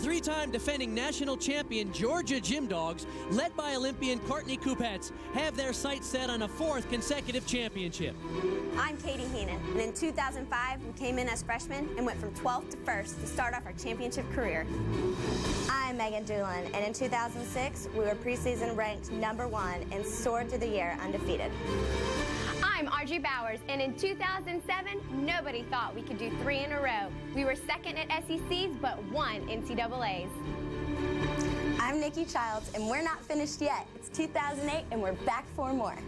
three-time defending national champion Georgia Gym Dogs, led by Olympian Courtney Kupets, have their sights set on a fourth consecutive championship. I'm Katie Heenan, and in 2005, we came in as freshmen and went from 12th to 1st to start off our championship career. I'm Megan Doolin, and in 2006, we were preseason ranked #1 and soared through the year undefeated. I'm Audrey Bowers, and in 2007, nobody thought we could do 3 in a row. We were second at SECs, but won NCAAs. I'm Nikki Childs, and we're not finished yet. It's 2008, and we're back for more.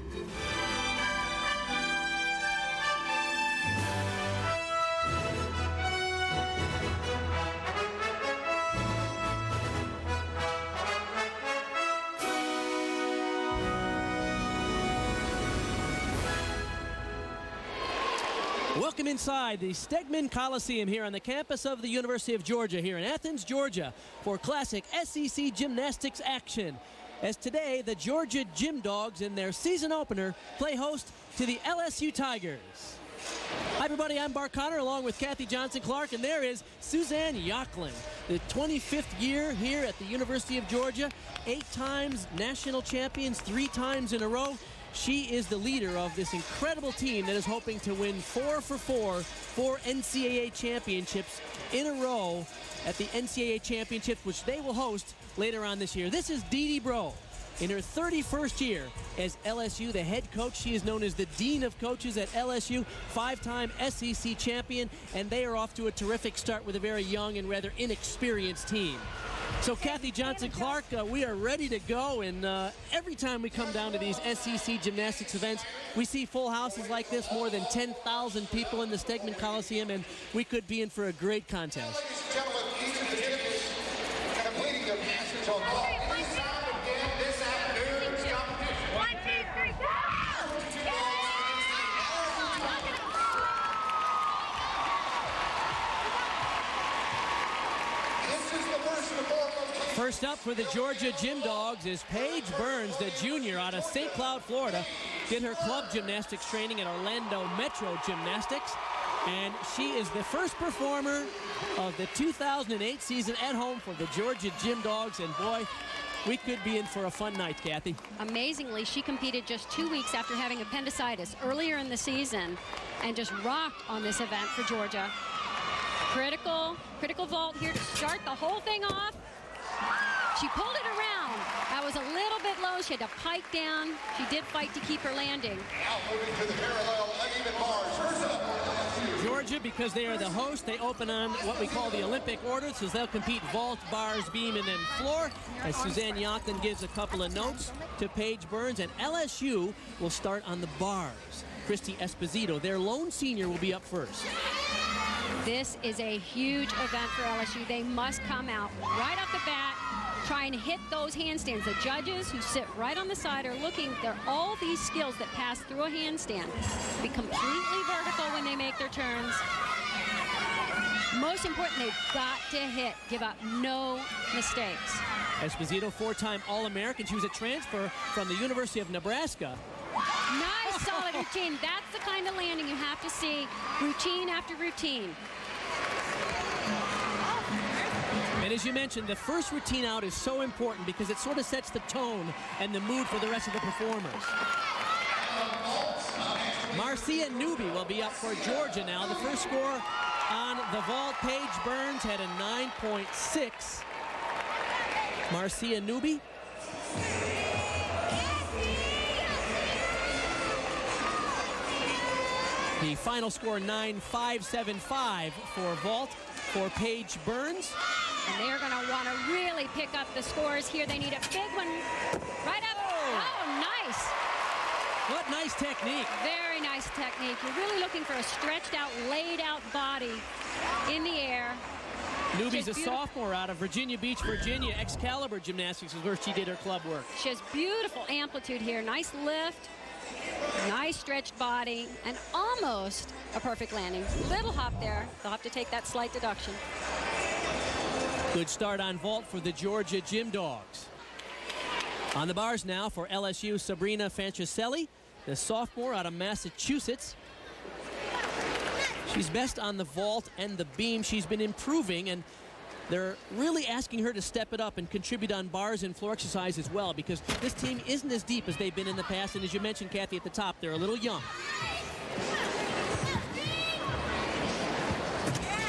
Welcome inside the Stegman Coliseum here on the campus of the University of Georgia here in Athens, Georgia for classic SEC gymnastics action. As today, the Georgia Gym Dogs in their season opener play host to the LSU Tigers. Hi everybody, I'm Bart Connor along with Kathy Johnson-Clark, and there is Suzanne Yocklin, the 25th year here at the University of Georgia, 8 times national champions, 3 times in a row. She is the leader of this incredible team that is hoping to win 4 NCAA championships in a row at the NCAA championships, which they will host later on this year. This is Dee Dee Bro. In her 31st year as LSU, the head coach, she is known as the Dean of Coaches at LSU, 5-time SEC champion, and they are off to a terrific start with a very young and rather inexperienced team. So Kathy Johnson-Clark, we are ready to go, and every time we come down to these SEC gymnastics events, we see full houses like this, more than 10,000 people in the Stegman Coliseum, and we could be in for a great contest. Ladies and gentlemen, each of the gymnasts completing their passage on ball. Please sound again this afternoon's competition. 1, 2, 3, go! This is the first and foremost. First up for the Georgia Gym Dogs is Paige Burns, the junior out of St. Cloud, Florida. Did her club gymnastics training at Orlando Metro Gymnastics. And she is the first performer of the 2008 season at home for the Georgia Gym Dogs. And boy, we could be in for a fun night, Kathy. Amazingly, she competed just 2 weeks after having appendicitis earlier in the season and just rocked on this event for Georgia. Critical vault here to start the whole thing off. She pulled it around. That was a little bit low. She had to pike down. She did fight to keep her landing. Now moving to the parallel uneven bars. First up. Georgia, because they are the host, they open on what we call the Olympic order, so they'll compete vault, bars, beam, and then floor. As Suzanne Yocklin gives a couple of notes to Paige Burns, and LSU will start on the bars. Christy Esposito, their lone senior, will be up first. This is a huge event for LSU. They must come out right off the bat, try and hit those handstands. The judges who sit right on the side are looking. They're all these skills that pass through a handstand. Be completely vertical when they make their turns. Most important, they've got to hit. Give up no mistakes. Esposito, 4-time All-American. She was a transfer from the University of Nebraska. Nice, solid routine. That's the kind of landing you have to see, routine after routine. And as you mentioned, the first routine out is so important because it sort of sets the tone and the mood for the rest of the performers. Marcia Newby will be up for Georgia now. The first score on the vault, Paige Burns had a 9.6. Marcia Newby. The final score, 9.575 for vault for Paige Burns. And they're going to want to really pick up the scores here. They need a big one right up. Oh, nice. What nice technique. Very nice technique. You're really looking for a stretched out, laid out body in the air. Newby's a sophomore out of Virginia Beach, Virginia. Excalibur Gymnastics is where she did her club work. She has beautiful amplitude here. Nice lift. Nice stretched body, and almost a perfect landing. Little hop there. They'll have to take that slight deduction. Good start on vault for the Georgia Gym Dogs. On the bars now for LSU, Sabrina Fanchicelli, the sophomore out of Massachusetts. She's best on the vault and the beam. She's been improving, and they're really asking her to step it up and contribute on bars and floor exercise as well, because this team isn't as deep as they've been in the past. And as you mentioned, Kathy, at the top, they're a little young.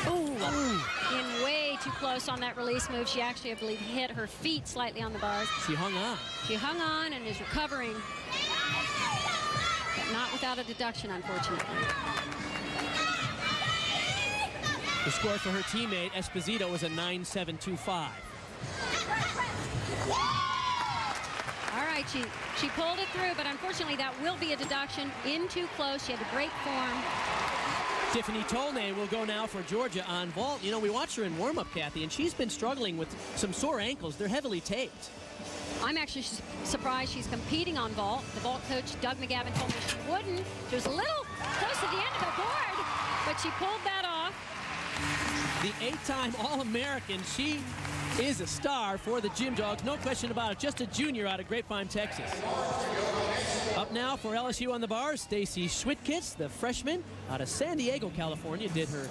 In way too close on that release move. She actually, I believe, hit her feet slightly on the bars. She hung on. She hung on and is recovering, but not without a deduction, unfortunately. The score for her teammate, Esposito, was a 9.725. All right, she pulled it through, but unfortunately that will be a deduction. In too close. She had to break form. Tiffany Tolnay will go now for Georgia on vault. You know, we watched her in warm-up, Kathy, and she's been struggling with some sore ankles. They're heavily taped. I'm actually surprised she's competing on vault. The vault coach, Doug McGavin, told me she wouldn't. She was a little close to the end of the board, but she pulled that off. The 8-time All-American. She is a star for the Gym Dogs, no question about it. Just a junior out of Grapevine, Texas. Up now for LSU on the bars, Stacy Schwitkitz, the freshman out of San Diego, California, did her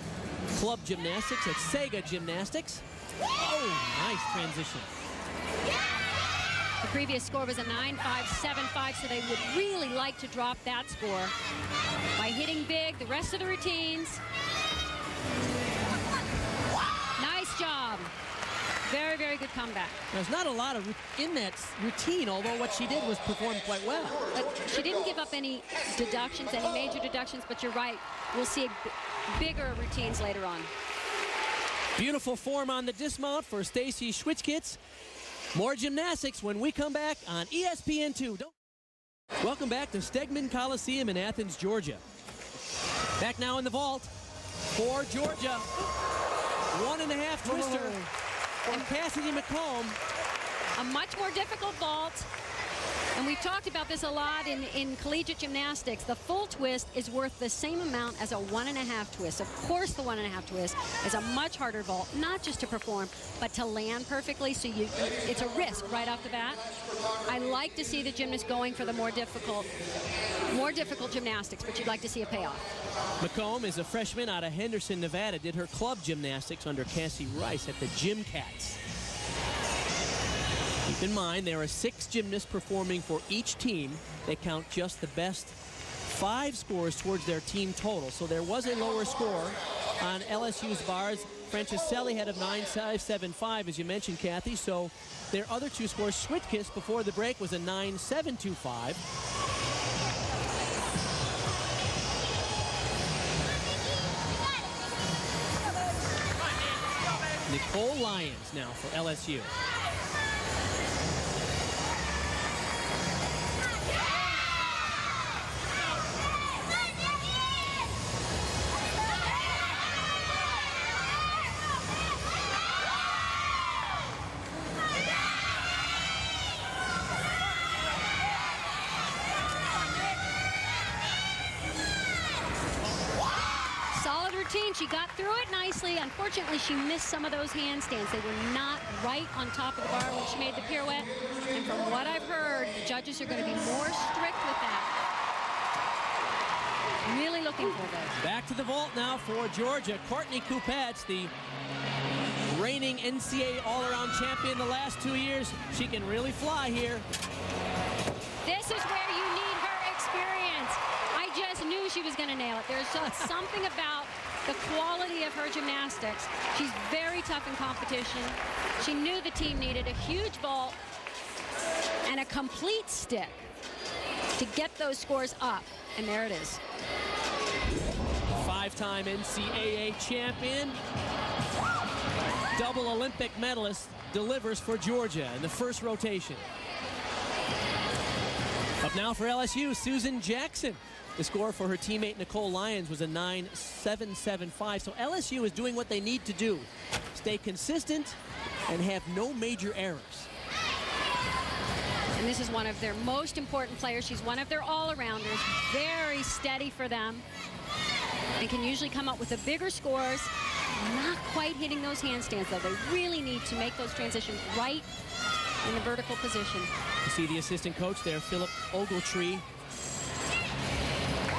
club gymnastics at Sega Gymnastics. Oh, nice transition. The previous score was a 9.575, so they would really like to drop that score by hitting big the rest of the routines. Nice job. Very, very good comeback. There's not a lot of in that routine, although what she did was perform quite well. But she didn't give up any deductions, any major deductions, but you're right. We'll see bigger routines later on. Beautiful form on the dismount for Stacy Schwitkitz. More gymnastics when we come back on ESPN2. Welcome back to Stegman Coliseum in Athens, Georgia. Back now in the vault for Georgia. 1.5 twister. And Cassidy McComb. A much more difficult vault. And we've talked about this a lot in collegiate gymnastics. The full twist is worth the same amount as a 1.5 twist. Of course, the 1.5 twist is a much harder vault, not just to perform, but to land perfectly. So it's a risk right off the bat. I like to see the gymnast going for the more difficult gymnastics, but you'd like to see a payoff. McComb is a freshman out of Henderson, Nevada, did her club gymnastics under Cassie Rice at the Gym Cats. Keep in mind, there are 6 gymnasts performing for each team. They count just the best 5 scores towards their team total. So there was a lower score on LSU's bars. Franchiselli had a 9.575, as you mentioned, Kathy. So their other 2 scores, Schwitkitz before the break was a 9.725. Nicole Lyons now for LSU. She got through it nicely. Unfortunately, she missed some of those handstands. They were not right on top of the bar when she made the pirouette. And from what I've heard, the judges are going to be more strict with that. Really looking for those. Back to the vault now for Georgia. Courtney Kupats, the reigning NCAA all-around champion the last 2 years. She can really fly here. This is where you need her experience. I just knew she was going to nail it. There's just something about the quality of her gymnastics. She's very tough in competition. She knew the team needed a huge vault and a complete stick to get those scores up. And there it is. 5-time NCAA champion, double Olympic medalist, delivers for Georgia in the first rotation. Up now for LSU, Susan Jackson. The score for her teammate Nicole Lyons was a 9.775. So LSU is doing what they need to do. Stay consistent and have no major errors. And this is one of their most important players. She's one of their all-arounders. Very steady for them. And can usually come up with the bigger scores. Not quite hitting those handstands, though. They really need to make those transitions right in the vertical position. You see the assistant coach there, Philip Ogletree.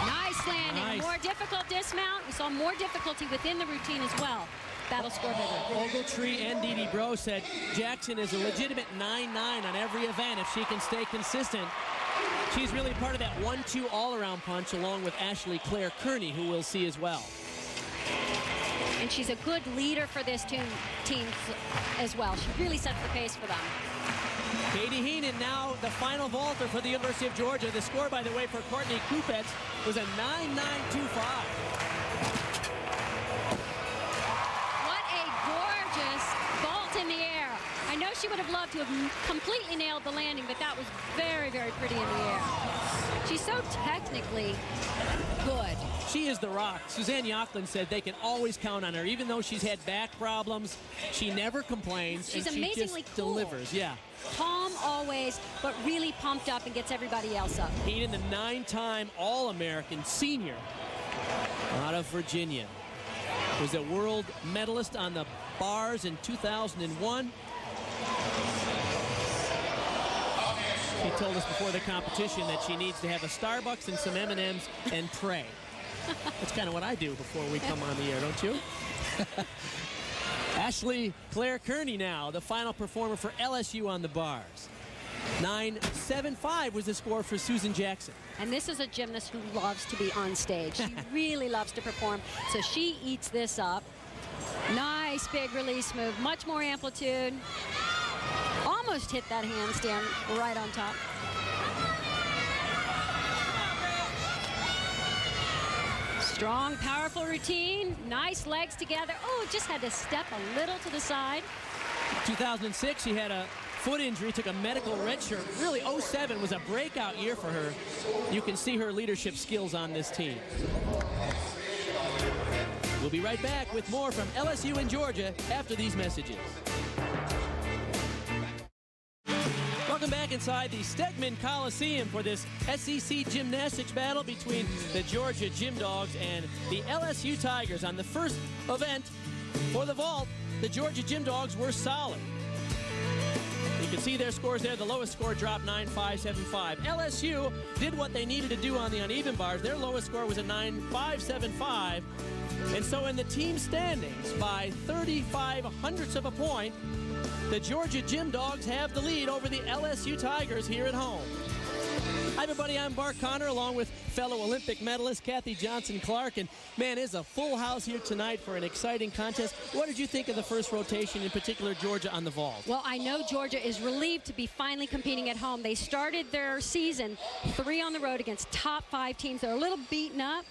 Nice landing. Nice. More difficult dismount. We saw more difficulty within the routine as well. battle scoreboard. Ogletree and Dee Bro said Jackson is a legitimate 9-9 on every event if she can stay consistent. She's really part of that 1-2 all-around punch along with Ashley Claire Kearney, who we'll see as well. And she's a good leader for this team as well. She really sets the pace for them. Katie Heenan now the final vaulter for the University of Georgia. The score, by the way, for Courtney Kupets was a 9-9-2-5. What a gorgeous vault in the air. I know she would have loved to have completely nailed the landing, but that was very, very pretty in the air. She's so technically good. She is the rock. Suzanne Yochlin said they can always count on her. Even though she's had back problems, she never complains. She's and she amazingly just cool. delivers. Yeah. Calm always, but really pumped up and gets everybody else up. Heenan, the 9-time All-American senior out of Virginia. Was a world medalist on the bars in 2001. She told us before the competition that she needs to have a Starbucks and some M&Ms and pray. That's kind of what I do before we come on the air, don't you? Ashley Claire Kearney now, the final performer for LSU on the bars. 9-7-5 was the score for Susan Jackson. And this is a gymnast who loves to be on stage. She really loves to perform, so she eats this up. Nice big release move, much more amplitude. Almost hit that handstand right on top. Strong, powerful routine. Nice legs together. Oh, just had to step a little to the side. 2006, she had a foot injury, took a medical red shirt. Really, 07 was a breakout year for her. You can see her leadership skills on this team. We'll be right back with more from LSU and Georgia after these messages. Welcome back inside the Stegman Coliseum for this SEC gymnastics battle between the Georgia Gym Dogs and the LSU Tigers. On the first event for the vault, the Georgia Gym Dogs were solid. You can see their scores there. The lowest score dropped 9-5-7-5. LSU did what they needed to do on the uneven bars. Their lowest score was a 9-5-7-5. And so in the team standings, by 35 hundredths of a point, the Georgia Gym Dogs have the lead over the LSU Tigers here at home. Hi, everybody. I'm Bart Connor, along with fellow Olympic medalist Kathy Johnson-Clark. And, man, it's a full house here tonight for an exciting contest. What did you think of the first rotation, in particular Georgia on the vault? Well, I know Georgia is relieved to be finally competing at home. They started their season 3 on the road against top 5 teams. They're a little beaten up.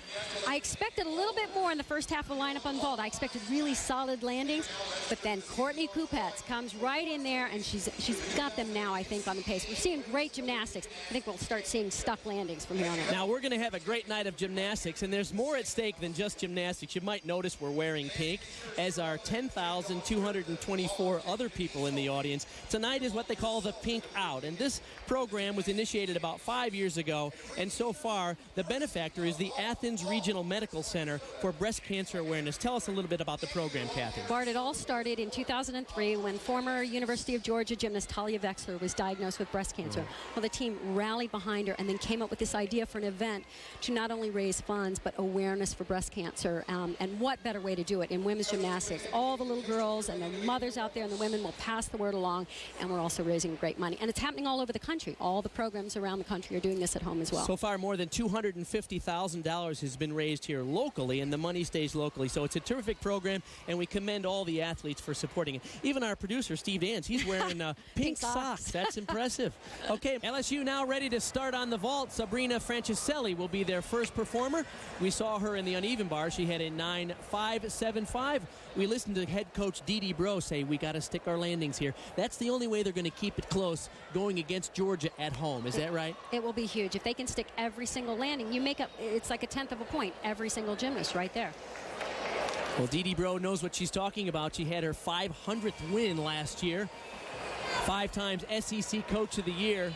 I expected a little bit more in the first half of the lineup on vault. I expected really solid landings. But then Courtney Kupets comes right in there, and she's got them now, I think, on the pace. We're seeing great gymnastics. I think we'll start seeing stuck landings from here on out. Now, we're going to have a great night of gymnastics, and there's more at stake than just gymnastics. You might notice we're wearing pink, as are 10,224 other people in the audience. Tonight is what they call the Pink Out, and this program was initiated about 5 years ago, and so far, the benefactor is the Athens Regional Medical Center for Breast Cancer Awareness. Tell us a little bit about the program, Kathy. Bart, it all started in 2003 when former University of Georgia gymnast Talia Vexler was diagnosed with breast cancer. Well, the team rallied behind her and then came up with this idea for an event to not only raise funds but awareness for breast cancer. And what better way to do it in women's gymnastics? All the little girls and the mothers out there and the women will pass the word along, and we're also raising great money. And it's happening all over the country. All the programs around the country are doing this at home as well. So far, more than $250,000 has been raised here locally, and the money stays locally. So it's a terrific program, and we commend all the athletes for supporting it. Even our producer, Steve Dance, he's wearing pink socks. That's impressive. Okay, LSU now ready to start on the vault. Sabrina Franciscelli will be their first performer. We saw her in the uneven bar. She had a 9-5-7-5. We listened to head coach Dee Bro say, we got to stick our landings here. That's the only way they're going to keep it close going against Georgia at home. Is that right? It will be huge. If they can stick every single landing, you make up, it's like a 1/10 of a point, every single gymnast right there. Well, Dee Bro knows what she's talking about. She had her 500th win last year. 5 times SEC Coach of the Year.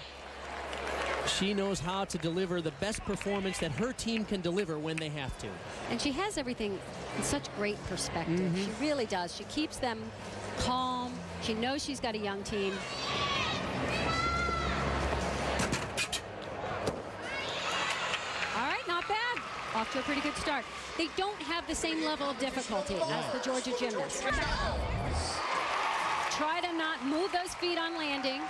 She knows how to deliver the best performance that her team can deliver when they have to. And she has everything in such great perspective. She really does. She keeps them calm. She knows she's got a young team. All right, not bad. Off to a pretty good start. They don't have the same level of difficulty as the Georgia gymnasts. Try to not move those feet on landing.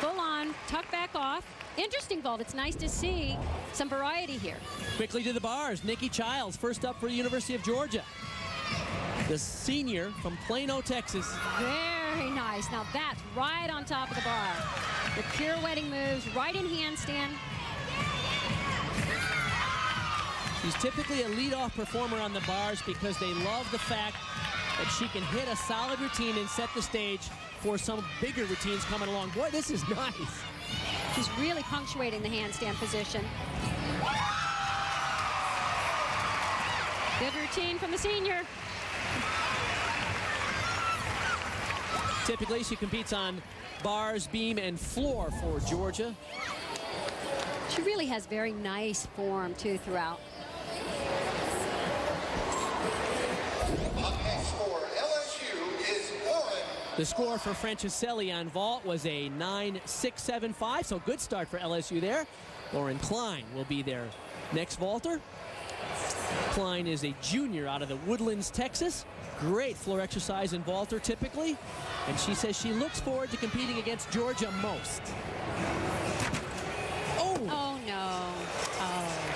Full on, tuck back off. Interesting vault. It's nice to see some variety here. Quickly to the bars. Nikki Childs, first up for the University of Georgia. The senior from Plano, Texas. Very nice. Now that's right on top of the bar. The pirouetting moves, right in handstand. She's typically a leadoff performer on the bars because they love the fact that she can hit a solid routine and set the stage for some bigger routines coming along. Boy, this is nice. She's really punctuating the handstand position. Good routine from the senior. Typically, she competes on bars, beam, and floor for Georgia. She really has very nice form, too, throughout. The score for Franchiselli on vault was a 9.675, so good start for LSU there. Lauren Klein will be their next vaulter. Klein is a junior out of the Woodlands, Texas. Great floor exercise in vaulter typically, and she says she looks forward to competing against Georgia most. Oh, no.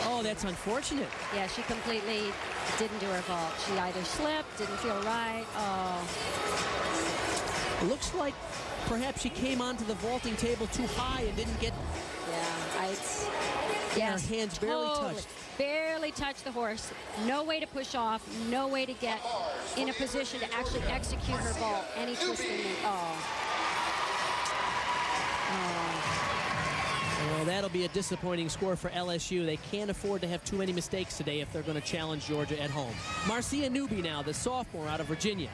Oh, that's unfortunate. Yeah, she completely didn't do her vault. She either slipped, didn't feel right. Oh. It looks like perhaps she came onto the vaulting table too high and didn't get... Yes, her hands barely touched. Barely touched the horse. No way to push off. No way to get in a position to actually execute her vault. Any twisting. Well, that'll be a disappointing score for LSU. They can't afford to have too many mistakes today if they're going to challenge Georgia at home. Marcia Newby now, the sophomore out of Virginia.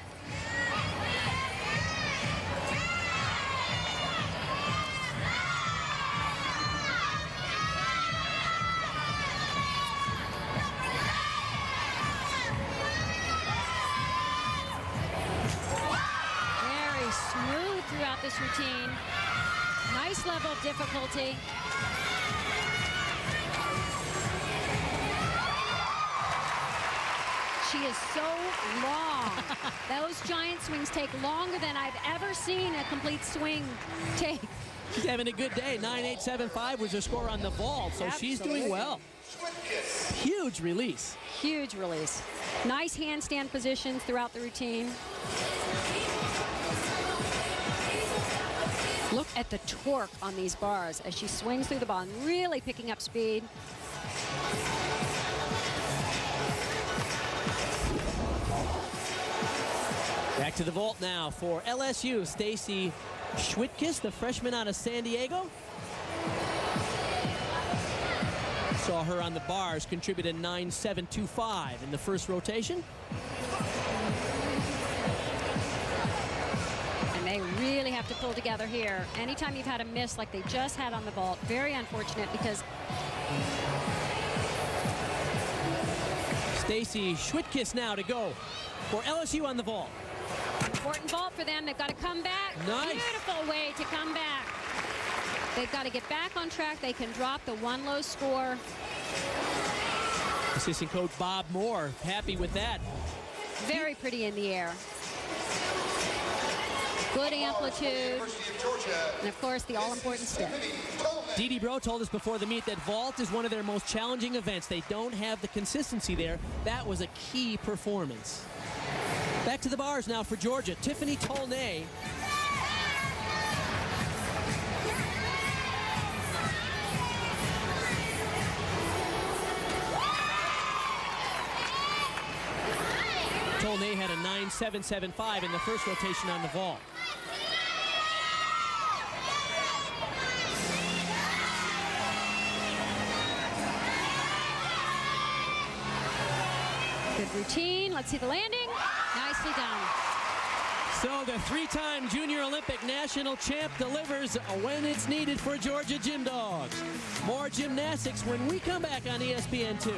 Throughout this routine. Nice level of difficulty. She is so long. Those giant swings take longer than I've ever seen a complete swing take. She's having a good day. 9.875 was her score on the vault, so Absolutely. She's doing well. Huge release. Huge release. Nice handstand positions throughout the routine. Look at the torque on these bars as she swings through the ball, really picking up speed. Back to the vault now for LSU. Stacy Schwitkis, the freshman out of San Diego. Saw her on the bars, contributed 9.725 in the first rotation. They really have to pull together here. Anytime you've had a miss like they just had on the vault, very unfortunate because... Stacy Schwitkis now to go for LSU on the vault. Important vault for them. They've got to come back. Nice. Beautiful way to come back. They've got to get back on track. They can drop the one low score. Assistant coach Bob Moore happy with that. Very pretty in the air. Good amplitude, and of course the all-important step. Dee Bro told us before the meet that vault is one of their most challenging events. They don't have the consistency there. That was a key performance. Back to the bars now for Georgia. Tiffany Tolnay. Tolnay had a 9.775 in the first rotation on the vault. Good routine. Let's see the landing. Nicely done. So the three-time Junior Olympic national champ delivers when it's needed for Georgia Gym Dogs. More gymnastics when we come back on ESPN2.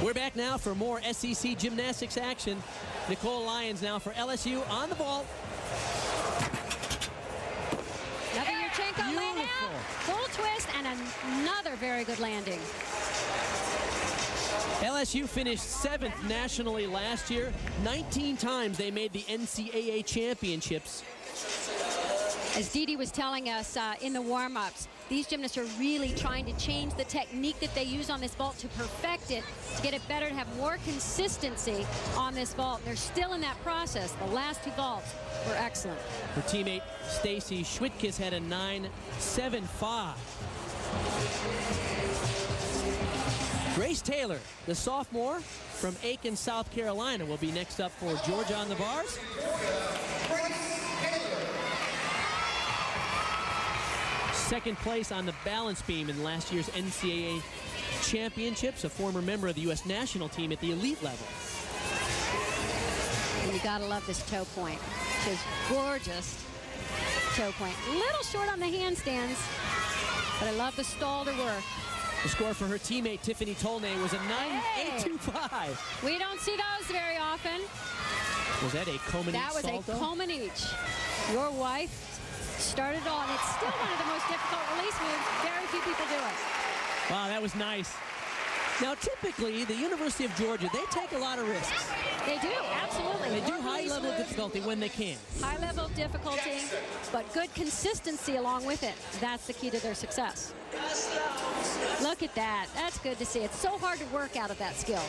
We're back now for more SEC gymnastics action. Nicole Lyons now for LSU on the vault. very good landing. LSU finished 7th nationally last year. 19 times they made the NCAA championships. As Dee Dee was telling us in the warm-ups, these gymnasts are really trying to change the technique that they use on this vault to perfect it, to get it better, to have more consistency on this vault. They're still in that process. The last 2 vaults were excellent. Her teammate Stacy Schwittkis had a 9.75. Grace Taylor, the sophomore from Aiken, South Carolina, will be next up for Georgia on the bars. Second place on the balance beam in last year's NCAA championships, a former member of the U.S. national team at the elite level. And you gotta love this toe point. She's gorgeous toe point. Little short on the handstands, but I love the stall to work. The score for her teammate Tiffany Tolnay was a 9.825. We don't see those very often. Was that a Comanche That was salto? a Comanche. Your wife started on. It's still one of the most difficult release moves. Very few people do it. Wow, that was nice. Now, typically, the University of Georgia, they take a lot of risks. They do, absolutely. They do high-level difficulty when they can. High level difficulty, but good consistency along with it. That's the key to their success. Look at that. That's good to see. It's so hard to work out of that skill.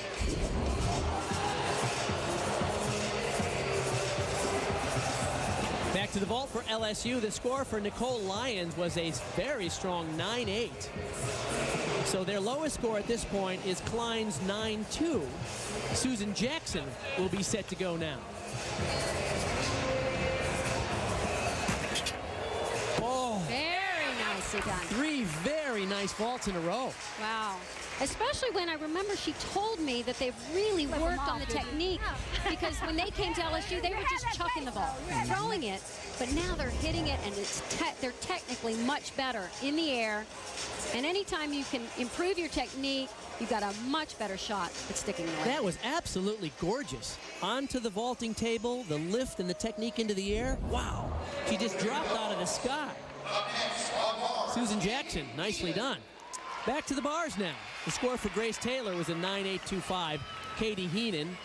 Back to the vault for LSU. The score for Nicole Lyons was a very strong 9.8. So their lowest score at this point is Klein's 9.2. Susan Jackson will be set to go now. Oh, Very nicely done. 3 very nice vaults in a row. Wow. Especially when I remember she told me that they've really worked on the technique, because when they came to LSU, they were just chucking the ball, throwing it, but now they're hitting it, and they're technically much better in the air. And anytime you can improve your technique, you've got a much better shot at sticking the landing. That was absolutely gorgeous. Onto the vaulting table, the lift and the technique into the air. Wow. She just dropped out of the sky. Susan Jackson, nicely done. Back to the bars now. The score for Grace Taylor was a 9.825. Katie Heenan,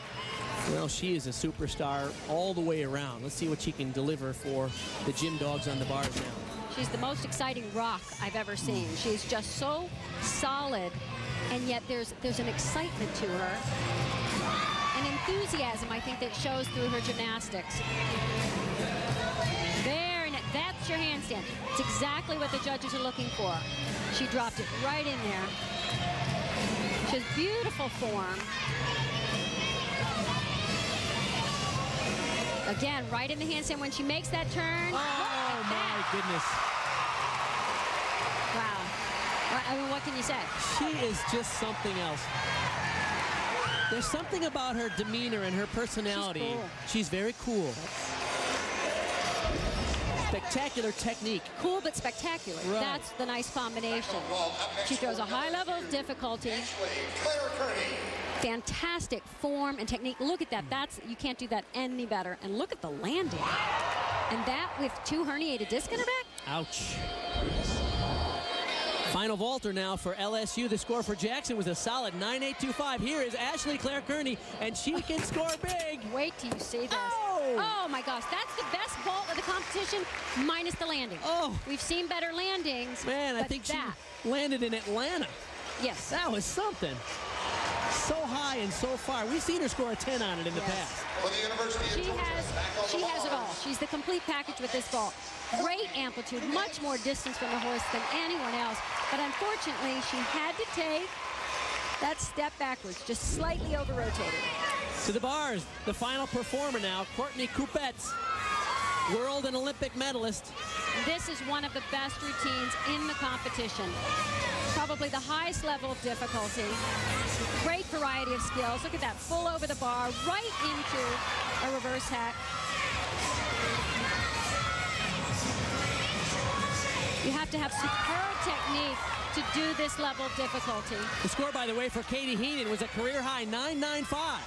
well, she is a superstar all the way around. Let's see what she can deliver for the gym dogs on the bars now. She's the most exciting rock I've ever seen. She's just so solid, and yet there's an excitement to her, an enthusiasm, I think, that shows through her gymnastics. That's your handstand. It's exactly what the judges are looking for. She dropped it right in there. She has beautiful form. Again, right in the handstand when she makes that turn. Oh, my goodness. Wow. I mean, what can you say? She is just something else. There's something about her demeanor and her personality. She's cool. She's very cool. Spectacular technique. Cool but spectacular. Right. That's the nice combination. She throws a high level of difficulty. Fantastic form and technique. Look at that. You can't do that any better. And look at the landing. And that with 2 herniated discs in her back. Ouch. Final vaulter now for LSU. The score for Jackson was a solid 9.825. Here is Ashley Claire Kearney, and she can score big. Wait till you see this. Oh my gosh, that's the best vault of the competition, minus the landing. Oh. We've seen better landings. Man, I think she landed in Atlanta. Yes. That was something. So high and so far. We've seen her score a 10 on it in the past. She has it all. She's the complete package with this vault. Great amplitude, much more distance from the horse than anyone else. But unfortunately, she had to take that step backwards, just slightly over-rotated. To the bars, the final performer now, Courtney Coupetz, world and Olympic medalist. This is one of the best routines in the competition. Probably the highest level of difficulty. Great variety of skills. Look at that, full over the bar, right into a reverse hack. You have to have superb technique to do this level of difficulty. The score, by the way, for Katie Heenan was a career-high 9.95.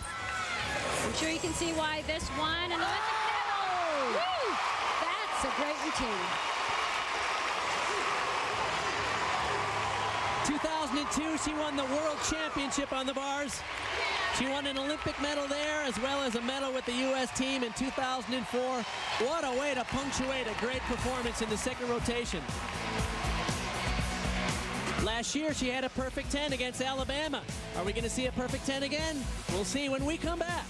I'm sure you can see why this won an Olympic medal. Woo! That's a great routine. 2002, she won the world championship on the bars. She won an Olympic medal there, as well as a medal with the U.S. team in 2004. What a way to punctuate a great performance in the second rotation. Last year, she had a perfect 10 against Alabama. Are we going to see a perfect 10 again? We'll see when we come back.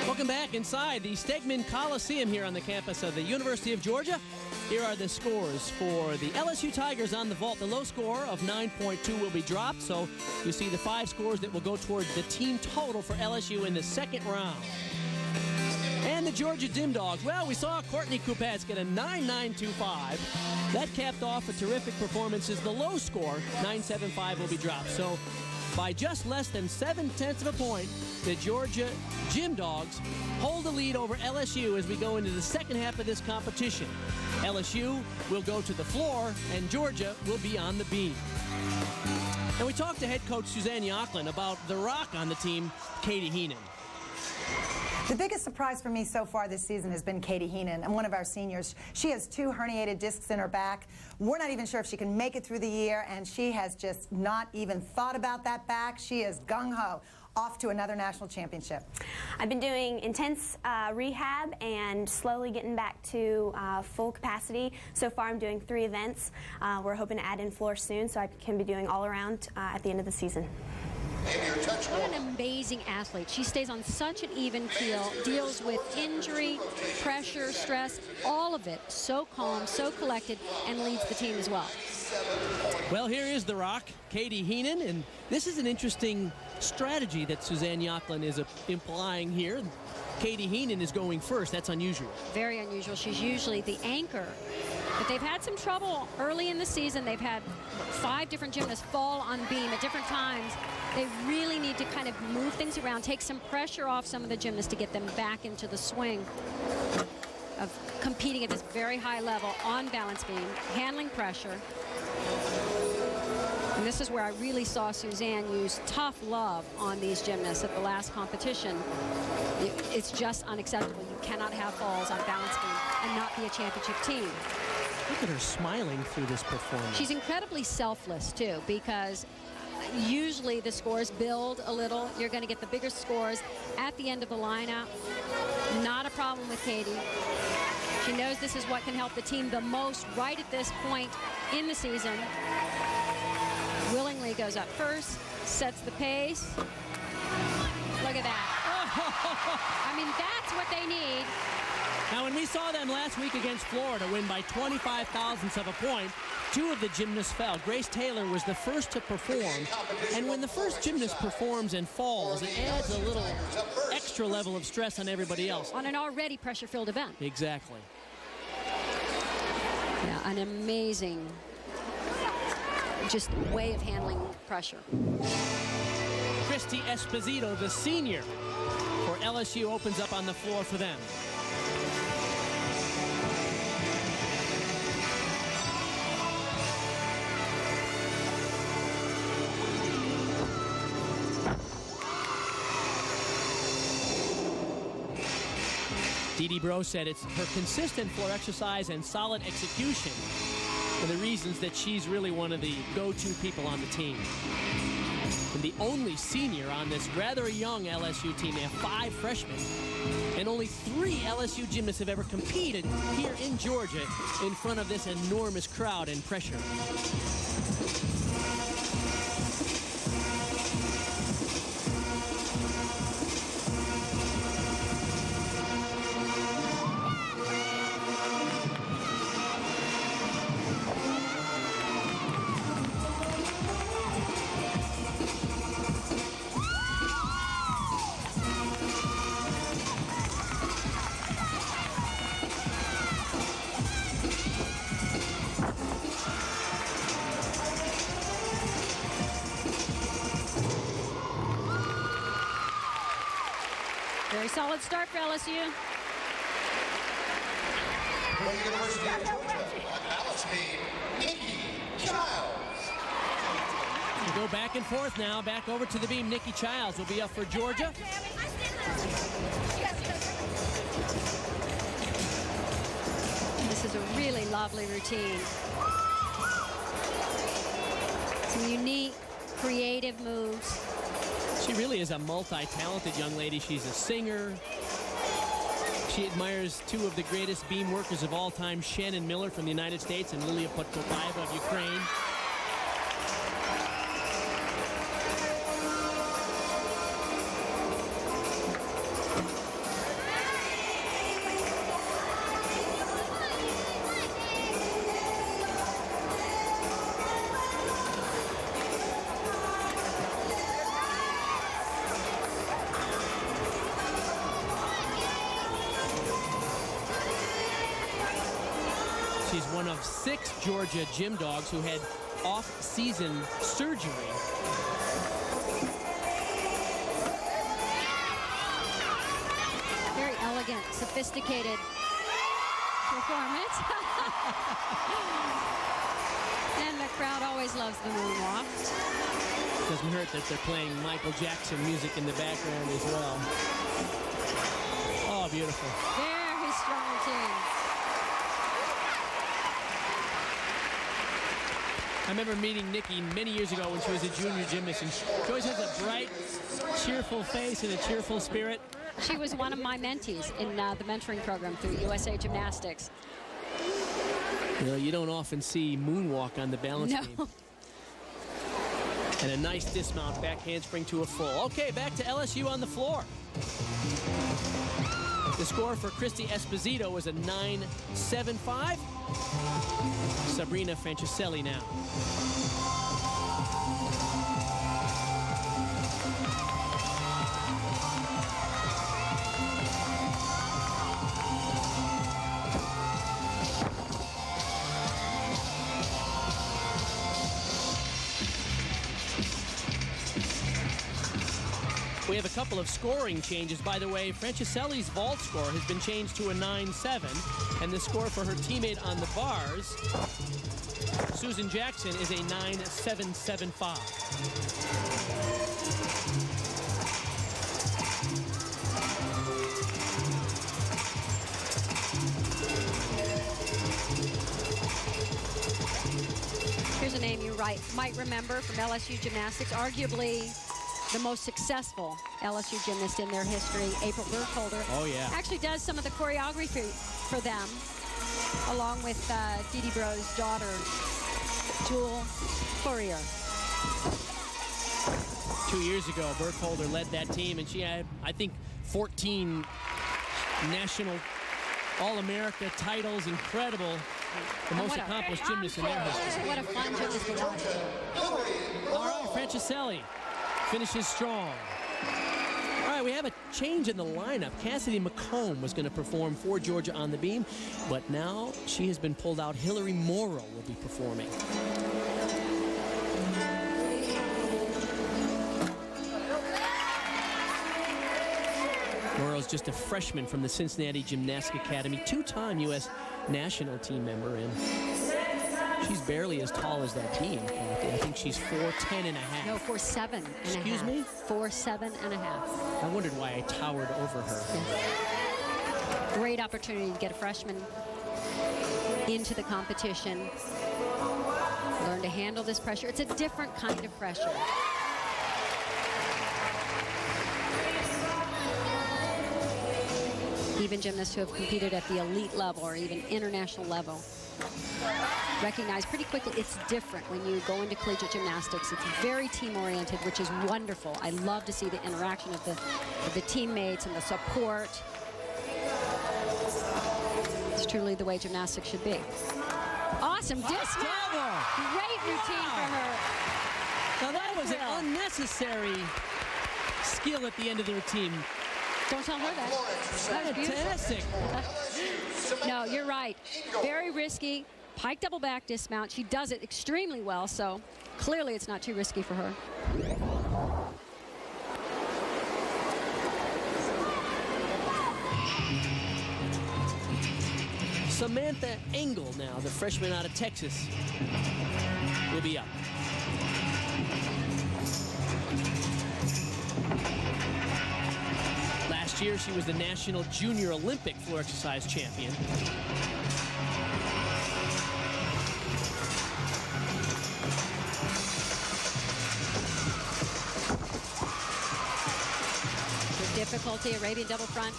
Welcome back inside the Stegman Coliseum here on the campus of the University of Georgia. Here are the scores for the LSU Tigers on the vault. The low score of 9.2 will be dropped, so you see the 5 scores that will go towards the team total for LSU in the second round. And the Georgia Gym Dogs, well, we saw Courtney Kupats get a 9.925. That capped off a terrific performances. The low score, 9.75, will be dropped. So by just less than 7/10 of a point, the Georgia Gym Dogs hold the lead over LSU as we go into the second half of this competition. LSU will go to the floor, and Georgia will be on the beam. And we talked to head coach Suzanne Yocklin about the rock on the team, Katie Heenan. The biggest surprise for me so far this season has been Katie Heenan, and one of our seniors. She has 2 herniated discs in her back. We're not even sure if she can make it through the year, and she has just not even thought about that back. She is gung-ho, off to another national championship. I've been doing intense rehab and slowly getting back to full capacity. So far I'm doing 3 events. We're hoping to add in floor soon so I can be doing all around at the end of the season. What an amazing athlete. She stays on such an even keel, deals with injury, pressure, stress, all of it. So calm, so collected, and leads the team as well. Well, here is the rock, Katie Heenan, and this is an interesting strategy that Suzanne Yocklin is implying here. Katie Heenan is going first. That's unusual. Very unusual. She's usually the anchor. But they've had some trouble early in the season. They've had 5 different gymnasts fall on beam at different times. They really need to kind of move things around, take some pressure off some of the gymnasts to get them back into the swing of competing at this very high level on balance beam, handling pressure. And this is where I really saw Suzanne use tough love on these gymnasts at the last competition. It's just unacceptable. You cannot have falls on balance beam and not be a championship team. Look at her smiling through this performance. She's incredibly selfless, too, because usually the scores build a little. You're going to get the bigger scores at the end of the lineup. Not a problem with Katie. She knows this is what can help the team the most right at this point in the season. Willingly goes up first, sets the pace. Look at that. I mean, that's what they need. Now, when we saw them last week against Florida win by 25 thousandths of a point, 2 of the gymnasts fell. Grace Taylor was the first to perform. And when the first gymnast performs and falls, it adds a little extra level of stress on everybody else. On an already pressure-filled event. Exactly. Yeah, an amazing just way of handling pressure. Christy Esposito, the senior for LSU, opens up on the floor for them. Dee Bro said it's her consistent floor exercise and solid execution are the reasons that she's really one of the go-to people on the team. And the only senior on this rather young LSU team. They have 5 freshmen. And only 3 LSU gymnasts have ever competed here in Georgia in front of this enormous crowd and pressure. Very solid start for LSU. From the University of Georgia, on balance beam, Nikki Childs. We go back and forth now. Back over to the beam. Nikki Childs will be up for Georgia. The This is a really lovely routine. Some unique, creative moves. She really is a multi-talented young lady. She's a singer. She admires two of the greatest beam workers of all time, Shannon Miller from the United States and Lilia Podkopaeva of Ukraine. She's one of 6 Georgia gym dogs who had off-season surgery. Very elegant, sophisticated performance. And the crowd always loves the moonwalk. Doesn't hurt that they're playing Michael Jackson music in the background as well. Oh, beautiful. Very strong routine. I remember meeting Nikki many years ago when she was a junior gymnast, and she always has a bright, cheerful face and a cheerful spirit. She was one of my mentees in the mentoring program through USA Gymnastics. You know, you don't often see moonwalk on the balance beam. And a nice dismount, back handspring to a full. Okay, back to LSU on the floor. The score for Christy Esposito was a 9.75. Sabrina Franchiselli now. We have a couple of scoring changes. By the way, Franchiselli's vault score has been changed to a 9.7, and the score for her teammate on the bars, Susan Jackson, is a 9.775. Here's a name you might remember from LSU Gymnastics, arguably the most successful LSU gymnast in their history, April Burkholder. Oh, yeah. Actually does some of the choreography for them, along with Didi Bro's daughter, Jewel Fourier. 2 years ago, Burkholder led that team, and she had, I think, 14 national All-America titles. Incredible. The most accomplished gymnast in their history. What a fun gymnast to watch. All right, Franchiselli finishes strong. All right, we have a change in the lineup. Cassidy McComb was going to perform for Georgia on the beam, but now she has been pulled out. Hillary Morrow will be performing. Morrow's just a freshman from the Cincinnati Gymnastics Academy, two-time U.S. national team member, and she's barely as tall as that team. I think she's 4'10 and a half. No, 4'7 and a half. Excuse me? 4'7 and a half. I wondered why I towered over her. Yeah. Great opportunity to get a freshman into the competition. Learn to handle this pressure. It's a different kind of pressure. Even gymnasts who have competed at the elite level or even international level recognize pretty quickly it's different when you go into collegiate gymnastics. It's very team-oriented, which is wonderful. I love to see the interaction of the teammates and the support. It's truly the way gymnastics should be. Awesome dismount. Great routine for her. Now that was an unnecessary skill at the end of the routine. Don't tell her that. That was Fantastic. No, you're right. Very risky. Pike double back dismount. She does it extremely well, so clearly it's not too risky for her. Samantha Engel now, the freshman out of Texas, will be up. Last year, she was the National Junior Olympic floor exercise champion. difficulty, Arabian double front.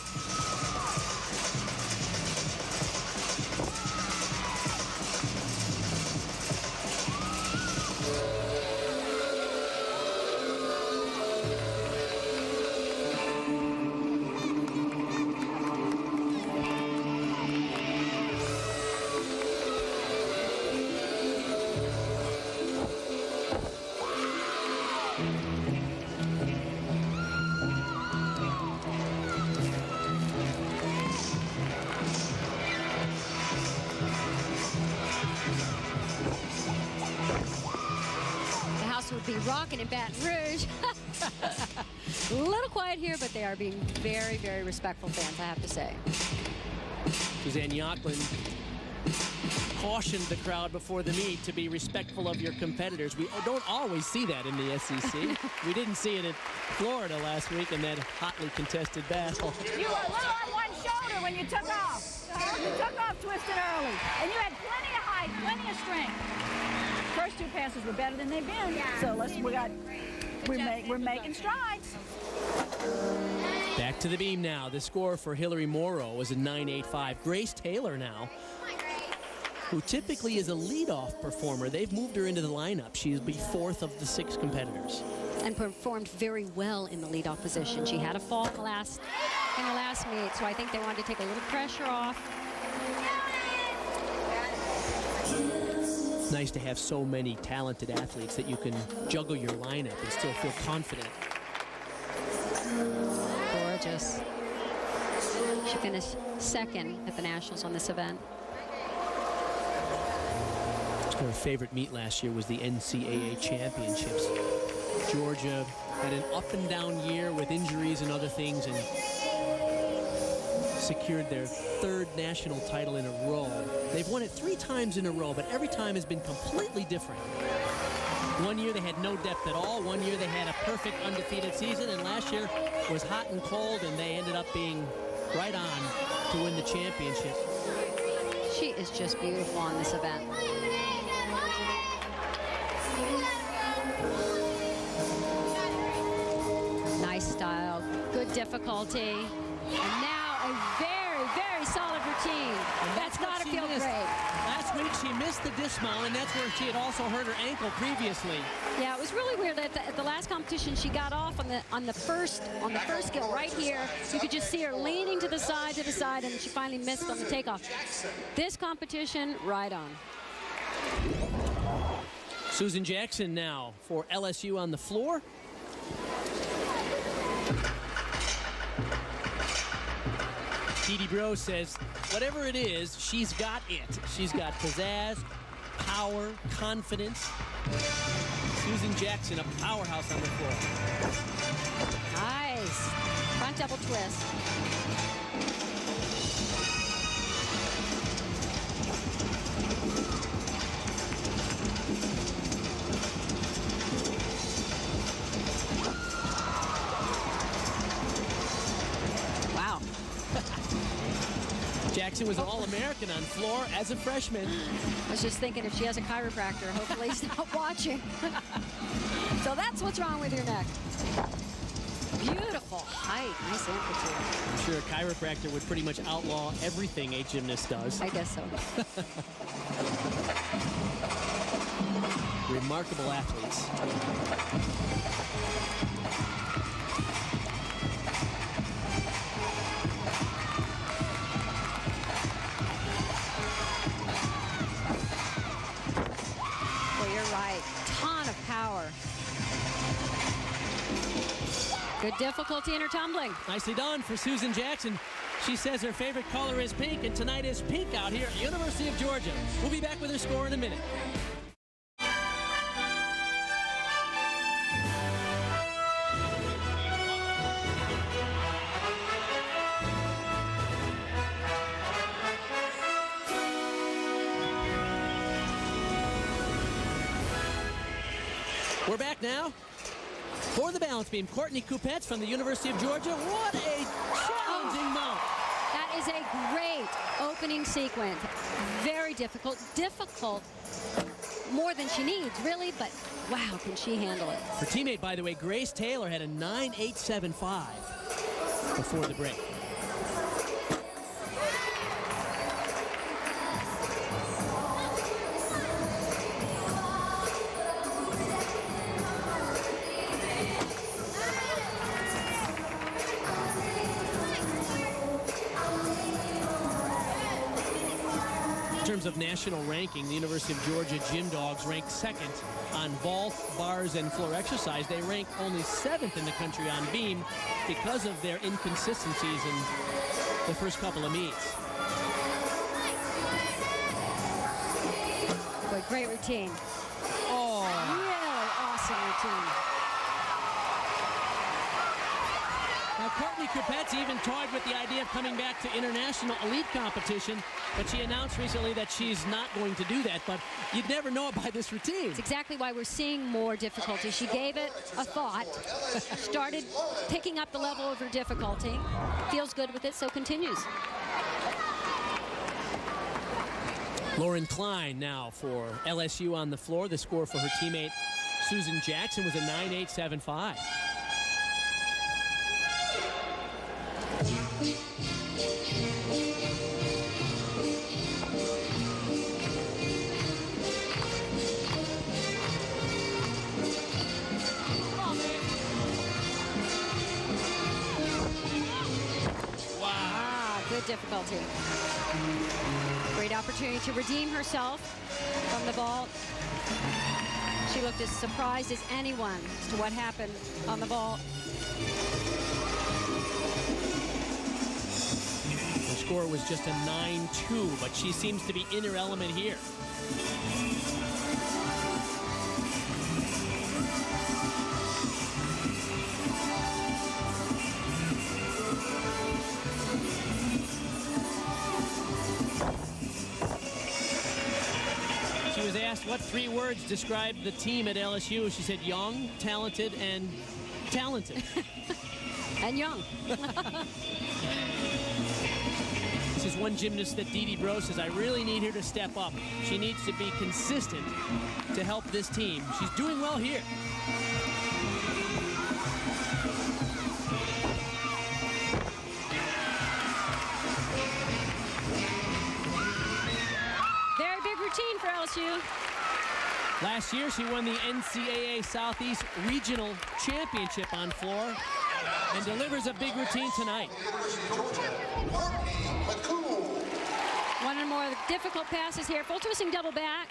Would be rocking in Baton Rouge. A little quiet here, but they are being very, very respectful fans, I have to say. Suzanne Yocklin cautioned the crowd before the meet to be respectful of your competitors. We don't always see that in the SEC. We didn't see it in Florida last week in that hotly contested battle. You were a little on one shoulder when you took off. You took off twisted early, and you had plenty of height, plenty of strength. First two passes were better than they've been. So we're making strides. Back to the beam now. The score for Hillary Morrow was a 9.85. Grace Taylor now, who typically is a leadoff performer, they've moved her into the lineup. She'll be fourth of the 6 competitors. And performed very well in the leadoff position. She had a fall in the last meet, so I think they wanted to take a little pressure off. It's nice to have so many talented athletes that you can juggle your lineup and still feel confident. Gorgeous. She finished second at the Nationals on this event. Her favorite meet last year was the NCAA championships. Georgia had an up and down year with injuries and other things, and secured their 3rd national title in a row. They've won it 3 times in a row, but every time has been completely different. One year they had no depth at all. One year they had a perfect undefeated season, and last year was hot and cold, and they ended up being right on to win the championship. She is just beautiful on this event. Nice style, good difficulty, and now a very, very solid routine. That's got to feel great. Last week she missed the dismount, and that's where she had also hurt her ankle previously. Yeah, it was really weird that at the last competition she got off on the first skill right here. You could just see her leaning to the side, and she finally missed on the takeoff. This competition, right on. Susan Jackson now for LSU on the floor. Dee Bro says, whatever it is, she's got it. She's got pizzazz, power, confidence. Susan Jackson, a powerhouse on the floor. Nice. Front double twist. Jackson was an All-American on floor as a freshman. I was just thinking if she has a chiropractor, hopefully he's not watching. So that's what's wrong with your neck. Beautiful height, nice amplitude. I'm sure a chiropractor would pretty much outlaw everything a gymnast does. I guess so. Remarkable athletes. Right, ton of power. Good difficulty in her tumbling. Nicely done for Susan Jackson. She says her favorite color is pink, and tonight is pink out here at the University of Georgia. We'll be back with her score in a minute. We're back now for the balance beam. Courtney Coupets from the University of Georgia. What a challenging mount. That is a great opening sequence. Very difficult. Difficult more than she needs, really, but wow, can she handle it. Her teammate, by the way, Grace Taylor, had a 9.875. before the break. In terms of national ranking, the University of Georgia Gym Dogs ranked second on vault, bars, and floor exercise. They rank only 7th in the country on beam because of their inconsistencies in the first couple of meets. Boy, great routine. Oh, Really awesome routine. now Courtney Kupets even toyed with the idea of coming back to international elite competition, but she announced recently that she's not going to do that. But you'd never know it by this routine. It's exactly why we're seeing more difficulty. She gave it a thought, started picking up the level of her difficulty, feels good with it, so continues. Lauren Klein now for LSU on the floor. The score for her teammate Susan Jackson was a 9.875. Good difficulty. Great opportunity to redeem herself from the vault. She looked as surprised as anyone as to what happened on the vault. Her score was just a 9.2, but she seems to be in her element here. She was asked what 3 words describe the team at LSU. She said young, talented, and talented. And young. This is one gymnast that Dee Dee Bro says, I really need her to step up. She needs to be consistent to help this team. She's doing well here. Very big routine for LSU. Last year, she won the NCAA Southeast Regional Championship on floor and delivers a big routine tonight. One or more difficult passes here. Full twisting double back.